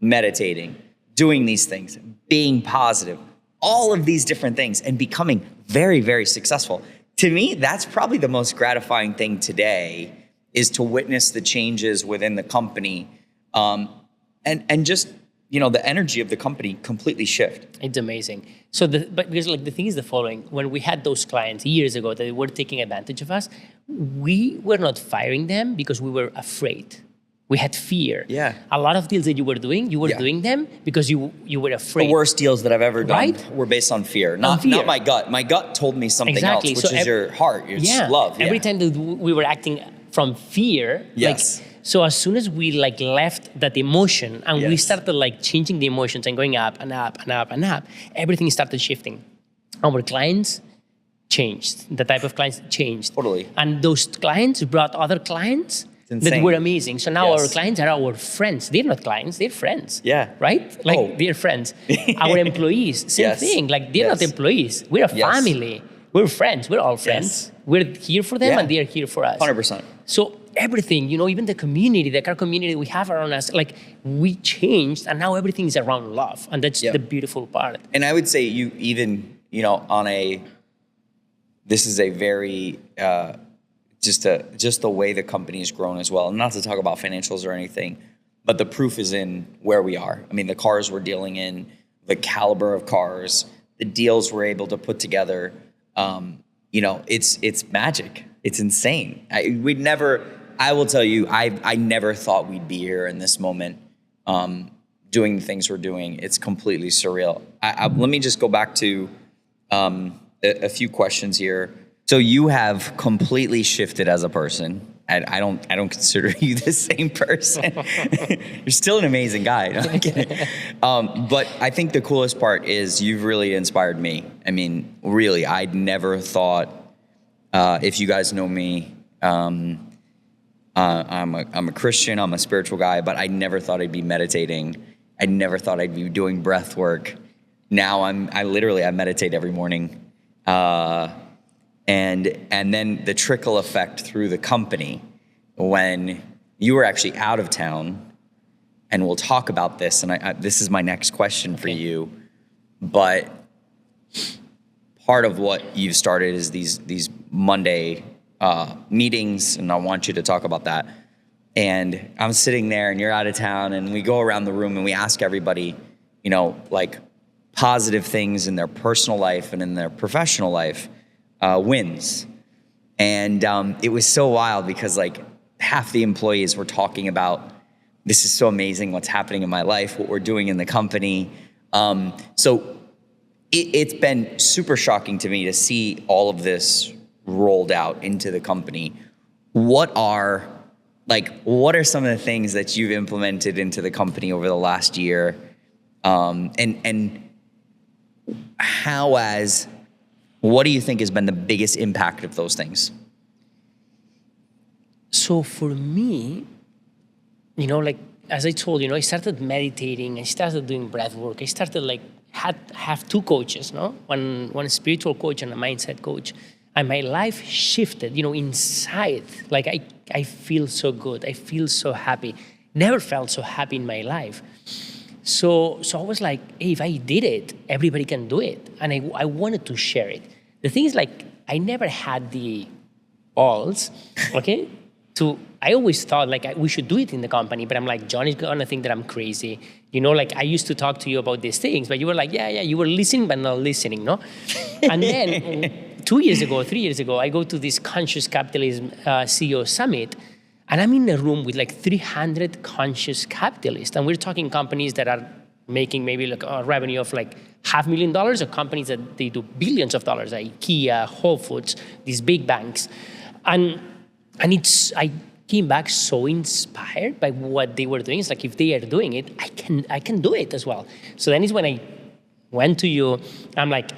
meditating, doing these things, being positive, all of these different things, and becoming very, very successful. To me, that's probably the most gratifying thing today, is to witness the changes within the company, and just the energy of the company completely shift. It's amazing. So, because the thing is the following: when we had those clients years ago that were taking advantage of us, we were not firing them because we were afraid. We had fear. Yeah. A lot of deals that you were doing Yeah. them because you were afraid. The worst deals that I've ever done Right? were based on fear, not my gut. My gut told me something Exactly. else, which is your heart, your love. Every Yeah. time that we were acting from fear, Yes. so as soon as we left that emotion and we Yes. started changing the emotions and going up and up and up and up, everything started shifting. Our clients changed. The type of clients changed. Totally. And those clients brought other clients that were amazing. So now our clients are our friends. They're not clients, they're friends. Yeah. Right? They're friends. Our employees, same Yes. thing. They're not employees. We're a family. We're friends. We're all friends. Yes. We're here for them and they're here for us. 100%. So everything, even the community, the car community we have around us, we changed and now everything is around love. And that's the beautiful part. And I would say you even, this is a very, just the way the company has grown as well. And not to talk about financials or anything, but the proof is in where we are. I mean, the cars we're dealing in, the caliber of cars, the deals we're able to put together. It's magic. It's insane. I will tell you, I never thought we'd be here in this moment, doing the things we're doing. It's completely surreal. Let me just go back to a few questions here. So you have completely shifted as a person. I don't consider you the same person. You're still an amazing guy. No, I'm kidding. But I think the coolest part is you've really inspired me. I mean, really, I'd never thought, if you guys know me, I'm a Christian, I'm a spiritual guy, but I never thought I'd be meditating. I never thought I'd be doing breath work. Now I meditate every morning. And then the trickle effect through the company when you were actually out of town, and we'll talk about this, and this is my next question for you, but part of what you've started is these Monday meetings, and I want you to talk about that. And I'm sitting there and you're out of town, and we go around the room and we ask everybody, positive things in their personal life and in their professional life, wins. And it was so wild because half the employees were talking about, this is so amazing what's happening in my life, what we're doing in the company. So it's been super shocking to me to see all of this rolled out into the company. What are some of the things that you've implemented into the company over the last year? And what do you think has been the biggest impact of those things? So for me, as I told you, I started meditating, I started doing breath work, I started have two coaches, no? One spiritual coach and a mindset coach. And my life shifted, inside. I feel so good. I feel so happy. Never felt so happy in my life. So I was like, hey, if I did it, everybody can do it. And I wanted to share it. The thing is, I never had the balls, okay? I always thought, we should do it in the company. But I'm like, John is going to think that I'm crazy. I used to talk to you about these things. But you were like, yeah, you were listening, but not listening, no? And then 3 years ago, I go to this Conscious Capitalism CEO Summit. And I'm in a room with 300 conscious capitalists. And we're talking companies that are making maybe a revenue of $500,000, or companies that they do billions of dollars, like IKEA, Whole Foods, these big banks. And I came back so inspired by what they were doing. It's if they are doing it, I can do it as well. So then is when I went to you, I'm like,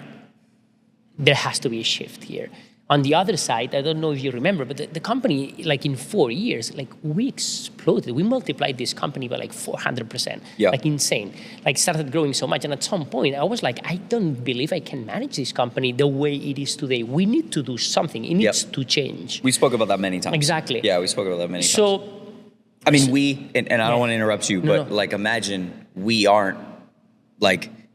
there has to be a shift here. On the other side, I don't know if you remember, but the company, in 4 years, we exploded. We multiplied this company by 400%. Yeah. Insane. Started growing so much. And at some point, I was like, I don't believe I can manage this company the way it is today. We need to do something. It needs to change. We spoke about that many times. Exactly. Yeah, we spoke about that many times. So, I mean, and I don't want to interrupt you, but imagine we aren't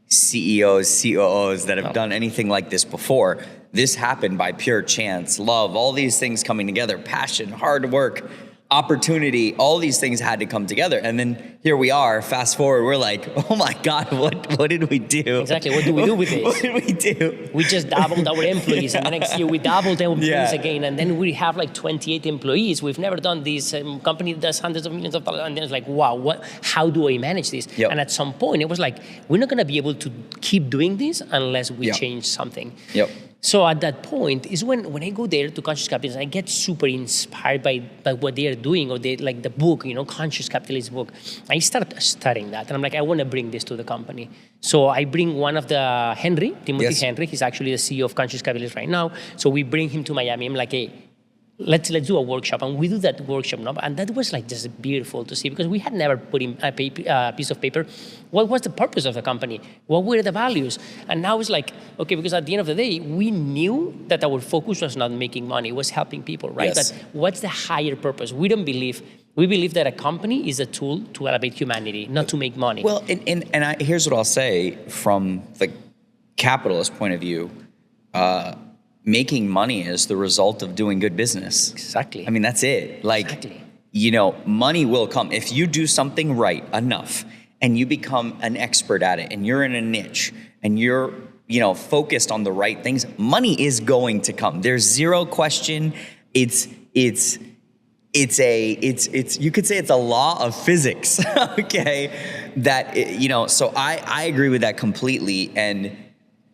CEOs, COOs that have done anything like this before. This happened by pure chance, love, all these things coming together, passion, hard work. opportunity, all these things had to come together. And then here we are, fast forward, we're like, oh my God, what did we do? Exactly, what do we do with this? What did we do? We just doubled our employees, and the next year we doubled our employees again, and then we have like 28 employees. We've never done this. Company does hundreds of millions of dollars, and then it's like, wow, how do I manage this? Yep. And at some point, it was like, we're not gonna be able to keep doing this unless we change something. Yep. So at that point is when I go there to Conscious Capitalism, I get super inspired by what they are doing, or like the book, Conscious Capitalism book. I start studying that, and I'm like, I want to bring this to the company. So I bring one of the Timothy Henry. He's actually the CEO of Conscious Capitalism right now. So we bring him to Miami. I'm like, hey, let's do a workshop, and we do that workshop now. And that was like just beautiful to see, because we had never put in a piece of paper what was the purpose of the company, what were the values. And now it's like, okay, because at the end of the day, we knew that our focus was not making money, it was helping people, right? Yes. That what's the higher purpose? We believe that a company is a tool to elevate humanity, not to make money. Well, here's what I'll say from the capitalist point of view. Making money is the result of doing good business. Exactly. I mean, that's it. Like, exactly. Money will come. If you do something right enough and you become an expert at it and you're in a niche and you're, focused on the right things, money is going to come. There's zero question. It's you could say it's a law of physics, okay? That, so I agree with that completely. And,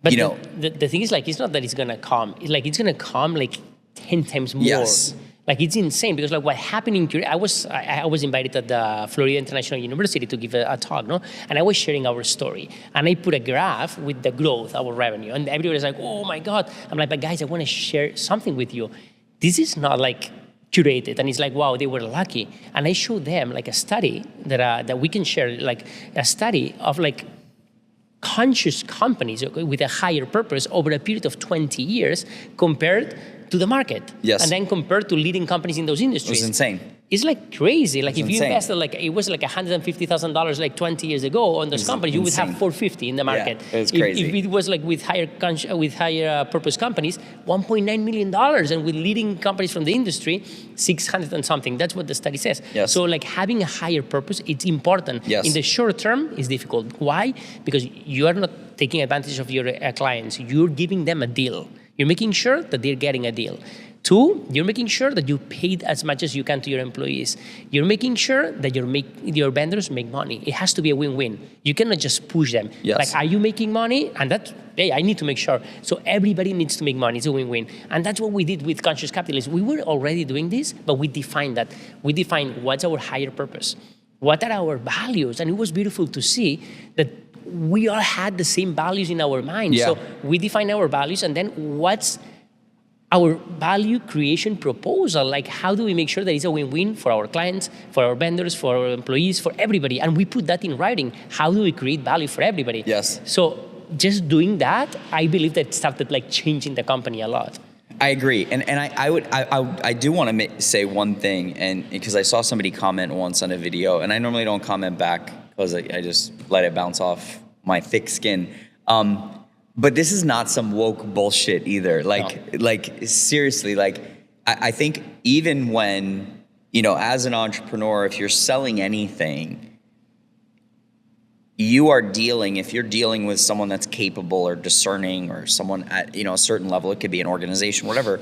but the thing is, like, it's not that it's gonna come. It's like it's gonna come like 10 times more. Yes. Like, it's insane, because like what happened in Korea, I was invited at the Florida International University to give a talk, no? And I was sharing our story, and I put a graph with the growth, our revenue, and everybody's like, oh my God. I'm like, but guys, I want to share something with you. This is not like curated, and it's like, wow, they were lucky. And I showed them like a study that we can share, like a study of like conscious companies with a higher purpose over a period of 20 years compared to the market. Yes. And then compared to leading companies in those industries. It was insane. It's like crazy. Like, if you insane. invested, like, it was like $150,000 like 20 years ago on those companies, you would have 450 in the market. Yeah, it was crazy. If it was like with higher purpose companies, $1.9 million, and with leading companies from the industry, 600 and something. That's what the study says. Yes. So like having a higher purpose, it's important. Yes. In the short term, it's difficult. Why? Because you are not taking advantage of your clients. You're giving them a deal. You're making sure that they're getting a deal. 2, you're making sure that you paid as much as you can to your employees. You're making sure that your vendors make money. It has to be a win-win. You cannot just push them. Yes. Like, are you making money? And that, hey, I need to make sure. So everybody needs to make money. It's a win-win. And that's what we did with Conscious Capitalism. We were already doing this, but we defined that. We defined what's our higher purpose. What are our values? And it was beautiful to see that we all had the same values in our minds. Yeah. So we define our values, and then what's our value creation proposal? Like, how do we make sure that it's a win-win for our clients, for our vendors, for our employees, for everybody? And we put that in writing. How do we create value for everybody? Yes. So just doing that, I believe that started like changing the company a lot. I agree, and I do want to say one thing, and because I saw somebody comment once on a video, and I normally don't comment back because I just let it bounce off my thick skin. But this is not some woke bullshit either. Like seriously, like I think even when, as an entrepreneur, if you're selling anything, if you're dealing with someone that's capable or discerning, or someone at, a certain level, it could be an organization, whatever.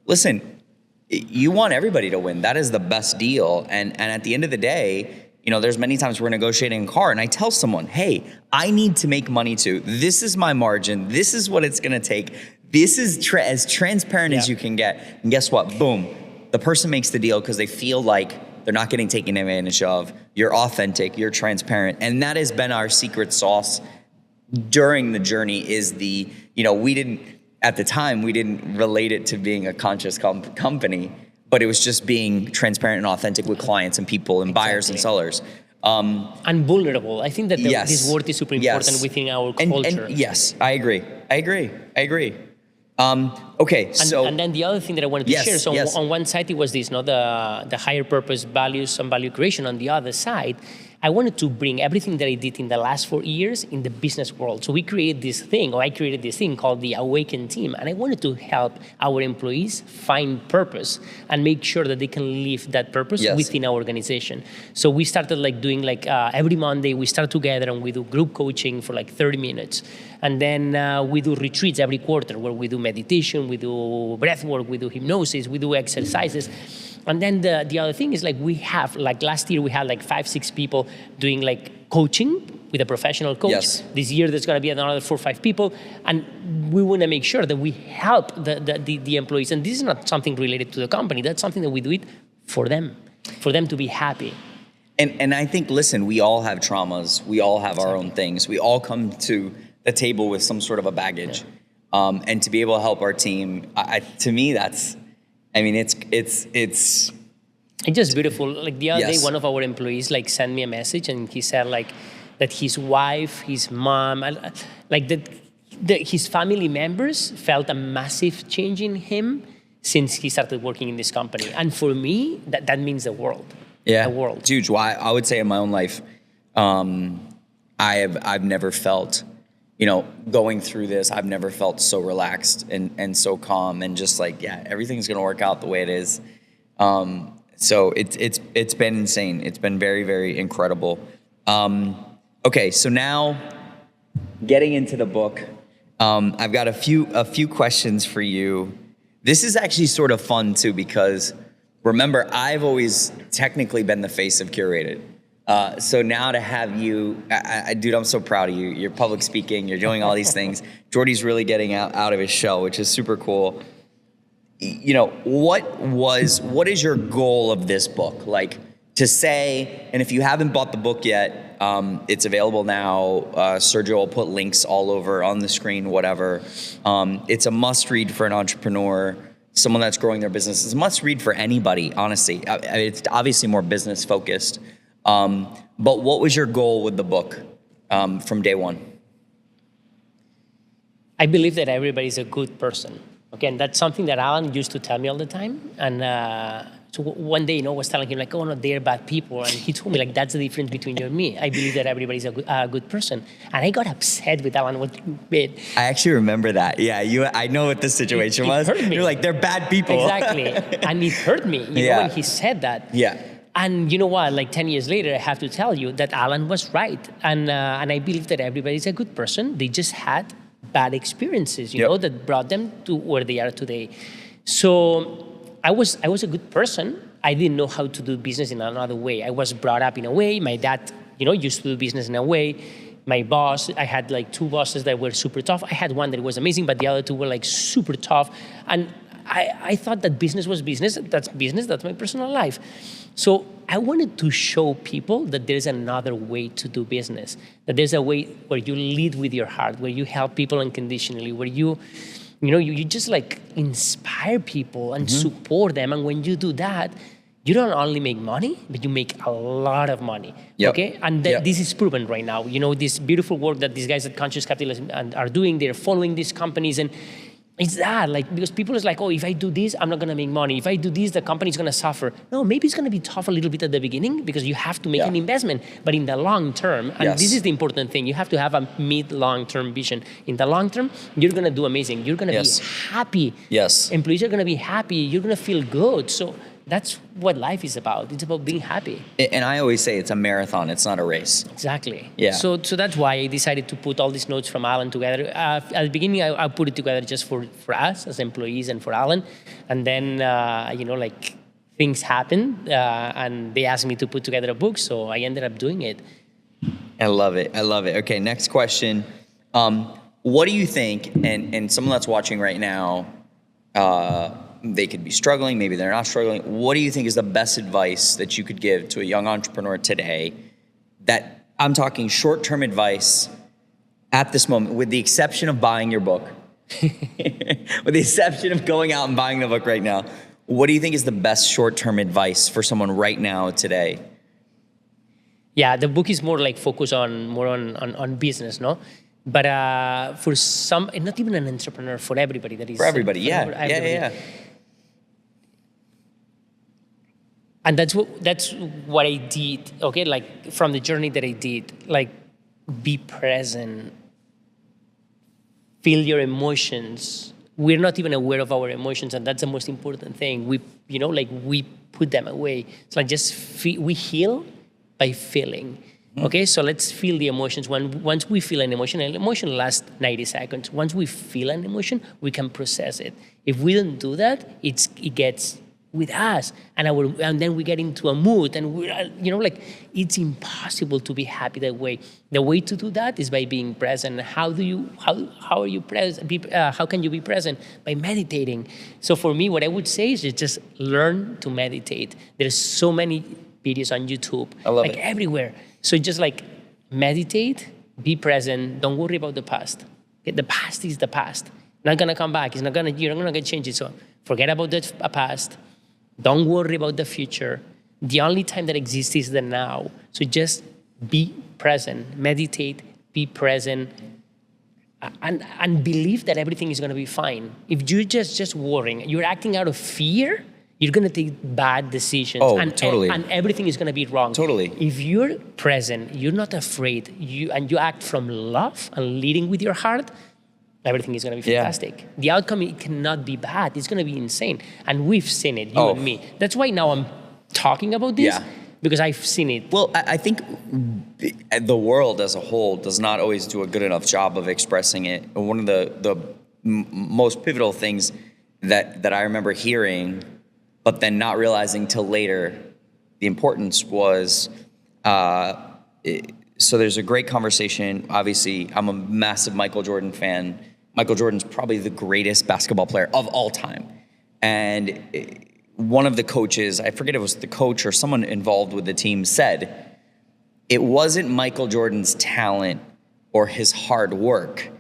Listen, you want everybody to win. That is the best deal. And at the end of the day, there's many times we're negotiating a car and I tell someone, hey, I need to make money too. This is my margin. This is what it's going to take. This is as transparent as you can get. And guess what? Boom. The person makes the deal because they feel like they're not getting taken advantage of. You're authentic. You're transparent. And that has been our secret sauce during the journey is at the time, we didn't relate it to being a conscious company. But it was just being transparent and authentic with clients and people and buyers and sellers. And vulnerable. I think that this word is super important within our culture. And yes, I agree. Okay, so... And then the other thing that I wanted to share, on one side it was this, the higher purpose values and value creation. On the other side, I wanted to bring everything that I did in the last 4 years in the business world. So we created this thing, or I created this thing called the Awaken Team. And I wanted to help our employees find purpose and make sure that they can live that purpose within our organization. So we started like doing like every Monday, we start together and we do group coaching for like 30 minutes. And then we do retreats every quarter where we do meditation, we do breath work, we do hypnosis, we do exercises. And then the other thing is like we have, like last year we had like 5-6 people doing like coaching with a professional coach. Yes. This year there's gonna be another 4 or 5 people. And we wanna make sure that we help the employees. And this is not something related to the company. That's something that we do it for them to be happy. And I think, listen, we all have traumas. We all have our own things. We all come to the table with some sort of a baggage. Yeah. And to be able to help our team, to me, that's, I mean, it's just beautiful. Like the other day, one of our employees like sent me a message and he said like that his wife, his mom, like his family members felt a massive change in him since he started working in this company. And for me, that means the world. Yeah, the world. It's huge. Well, I would say in my own life, I've never felt, going through this, I've never felt so relaxed and so calm and just like, everything's gonna work out the way it is. So it's been insane. It's been very, very incredible. Okay, so now getting into the book, I've got a few questions for you. This is actually sort of fun too, because remember, I've always technically been the face of Curated. So now to have you, dude, I'm so proud of you. You're public speaking, you're doing all these things. Jordi's really getting out of his shell, which is super cool. What is your goal of this book? Like to say, and if you haven't bought the book yet, it's available now. Sergio will put links all over on the screen, whatever. It's a must read for an entrepreneur, someone that's growing their business. It's a must read for anybody, honestly. It's obviously more business focused. But what was your goal with the book from day one? I believe that everybody's a good person. Again, that's something that Alan used to tell me all the time. And so one day, I was telling him like, oh no, they're bad people. And he told me like, that's the difference between you and me. I believe that everybody's a good person. And I got upset with Alan what you did. I actually remember that. Yeah, I know what the situation was. Hurt me. You're like, they're bad people. Exactly. And it hurt me, you know, when he said that. Yeah. And you know what, like 10 years later, I have to tell you that Alan was right. And I believe that everybody's a good person. They just had bad experiences, you know, that brought them to where they are today. So I was a good person. I didn't know how to do business in another way. I was brought up in a way. My dad, used to do business in a way. My boss, I had like 2 bosses that were super tough. I had one that was amazing, but the other 2 were like super tough. And I thought that business was business. That's my personal life. So I wanted to show people that there's another way to do business, that there's a way where you lead with your heart, where you help people unconditionally, where you just like inspire people and support them. And when you do that, you don't only make money, but you make a lot of money. Okay? And this is proven right now. This beautiful work that these guys at Conscious Capitalism are doing, they're following these companies. And it's that, like, because people is like, oh, if I do this, I'm not gonna make money. If I do this, the company's gonna suffer. No, maybe it's gonna be tough a little bit at the beginning because you have to make an investment. But in the long term, and this is the important thing, you have to have a mid-long-term vision. In the long term, you're gonna do amazing. You're gonna be happy. Yes. Employees are gonna be happy. You're gonna feel good. So that's what life is about. It's about being happy. And I always say it's a marathon. It's not a race. Exactly. Yeah. So that's why I decided to put all these notes from Alan together. At the beginning, I put it together just for us as employees and for Alan. And then, things happened and they asked me to put together a book. So I ended up doing it. I love it. Okay, next question. What do you think, and someone that's watching right now, they could be struggling, maybe they're not struggling. What do you think is the best advice that you could give to a young entrepreneur today? That I'm talking short-term advice at this moment, with the exception of buying your book, with the exception of going out and buying the book right now. What do you think is the best short-term advice for someone right now today? Yeah, the book is more like focused on business, no? But for some, and not even an entrepreneur, for everybody that is. For everybody, yeah. And that's what I did. Okay, like from the journey that I did, like be present, feel your emotions. We're not even aware of our emotions, and that's the most important thing. We, like we put them away. It's like just we heal by feeling. Okay, so let's feel the emotions. Once we feel an emotion lasts 90 seconds. Once we feel an emotion, we can process it. If we don't do that, it gets with us, and then we get into a mood, and we're, like it's impossible to be happy that way. The way to do that is by being present. How are you present? How can you be present? By meditating. So for me, what I would say is just learn to meditate. There's so many videos on YouTube, I love like it. everywhere. So just like meditate, be present. Don't worry about the past. The past is the past. Not gonna come back. You're not gonna change it. So forget about the past. Don't worry about the future. The only time that exists is the now. So just be present, meditate, be present, and believe that everything is going to be fine. If you're just worrying, you're acting out of fear, you're going to take bad decisions. Totally. And everything is going to be wrong. Totally. If you're present, you're not afraid, you act from love and leading with your heart, everything is going to be fantastic. Yeah. The outcome, it cannot be bad. It's going to be insane. And we've seen it, you and me. That's why now I'm talking about this, because I've seen it. Well, I think the world as a whole does not always do a good enough job of expressing it. One of the most pivotal things that I remember hearing, but then not realizing till later the importance was, so there's a great conversation. Obviously, I'm a massive Michael Jordan fan. Michael Jordan's probably the greatest basketball player of all time. And one of the coaches, I forget if it was the coach or someone involved with the team, said it wasn't Michael Jordan's talent or his hard work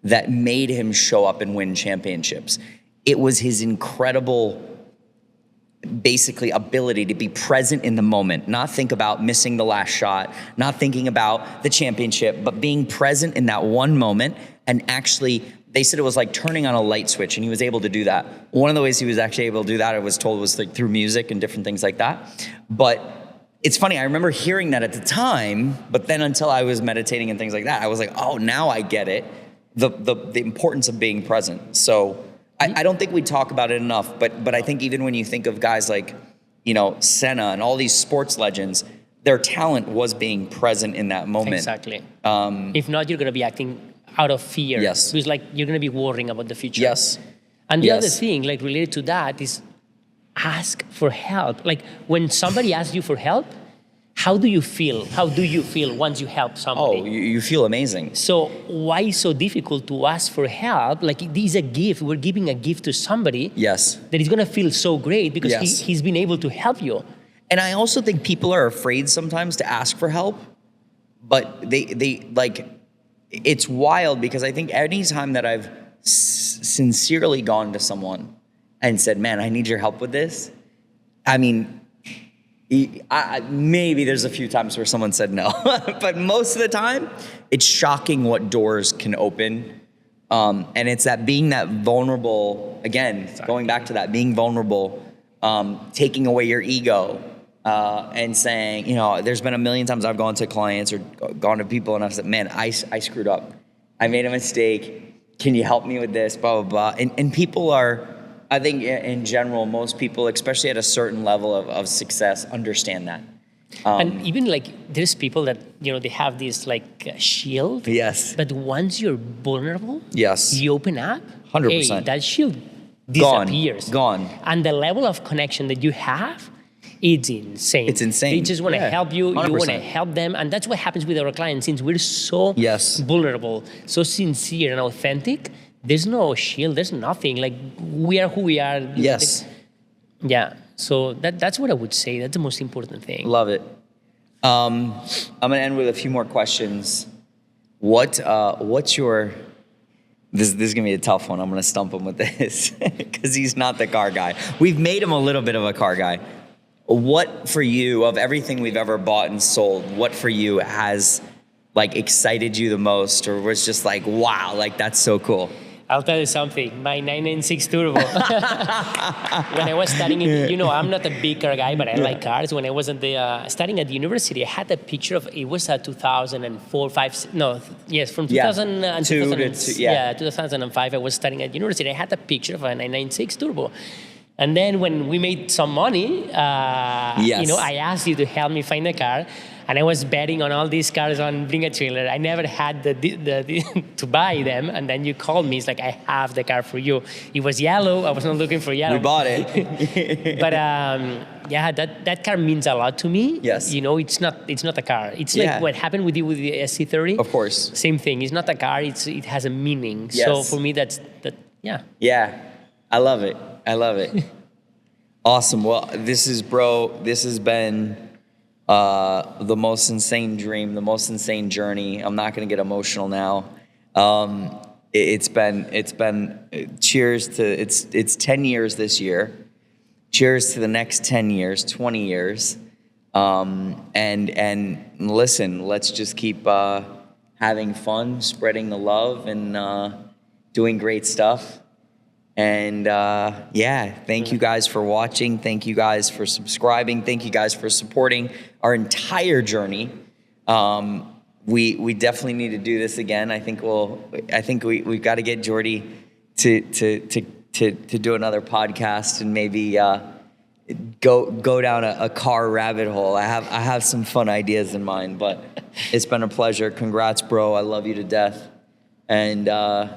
that made him show up and win championships. It was his incredible, basically, ability to be present in the moment, not think about missing the last shot, not thinking about the championship, but being present in that one moment. And actually, they said it was like turning on a light switch, and he was able to do that. One of the ways he was actually able to do that, I was told, was like through music and different things like that. But it's funny, I remember hearing that at the time, but then until I was meditating and things like that, I was like, oh, now I get it, the importance of being present. So I don't think we talk about it enough, but I think even when you think of guys like, Senna and all these sports legends, their talent was being present in that moment. Exactly. If not, you're going to be acting out of fear. Yes. Because you're going to be worrying about the future. Yes. And the other thing, related to that, is ask for help. Like when somebody asks you for help, how do you feel? How do you feel once you help somebody? Oh, you feel amazing. So why is so difficult to ask for help? Like this is a gift. We're giving a gift to somebody. Yes. That is going to feel so great because he's been able to help you. And I also think people are afraid sometimes to ask for help, but they like, it's wild because I think any time that I've sincerely gone to someone and said, man, I need your help with this. I mean, maybe there's a few times where someone said no, but most of the time it's shocking what doors can open. And it's that being that vulnerable, again, going back to that, being vulnerable, taking away your ego, and saying, there's been a million times I've gone to clients or gone to people and I've said, man, I screwed up. I made a mistake. Can you help me with this? Blah, blah, blah. And people are, I think in general, most people, especially at a certain level of success, understand that. And even there's people that, they have this shield. Yes. But once you're vulnerable, yes, you open up, 100%. hey, that shield disappears. Gone. And the level of connection that you have, it's insane. It's insane. They just want to help you. 100%. You want to help them. And that's what happens with our clients. Since we're so vulnerable, so sincere and authentic, there's no shield. There's nothing. We are who we are. Yes. Yeah. So that's what I would say. That's the most important thing. Love it. I'm going to end with a few more questions. What's your... This is going to be a tough one. I'm going to stump him with this because he's not the car guy. We've made him a little bit of a car guy. What for you, of everything we've ever bought and sold, what for you has excited you the most or was just wow, that's so cool? I'll tell you something. My 996 Turbo. When I was studying, I'm not a big car guy, but I like cars. When I was studying at the university, I had a picture of, it was 2004, 5, no, yes, from 2000 and 2005, I was studying at university. I had a picture of a 996 Turbo. And then when we made some money, I asked you to help me find a car. And I was betting on all these cars on Bring a Trailer. I never had the to buy them. And then you called me. It's like, I have the car for you. It was yellow. I was not looking for yellow. We bought it. But that car means a lot to me. Yes. It's not a car. It's like what happened with you with the SC30. Of course. Same thing. It's not a car. It has a meaning. Yes. So for me, that's. Yeah. I love it. Awesome. Well, this has been the most insane dream, the most insane journey. I'm not going to get emotional now. It's been cheers to, it's 10 years this year. Cheers to the next 10 years, 20 years. And listen, let's just keep having fun, spreading the love, and doing great stuff. And thank you guys for watching. Thank you guys for subscribing. Thank you guys for supporting our entire journey. We definitely need to do this again. I think we've got to get Jordi to do another podcast and maybe go down a car rabbit hole. I have some fun ideas in mind, but it's been a pleasure. Congrats, bro. I love you to death. And I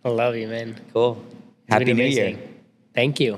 love you, man. Cool. Happy New Year. Thank you.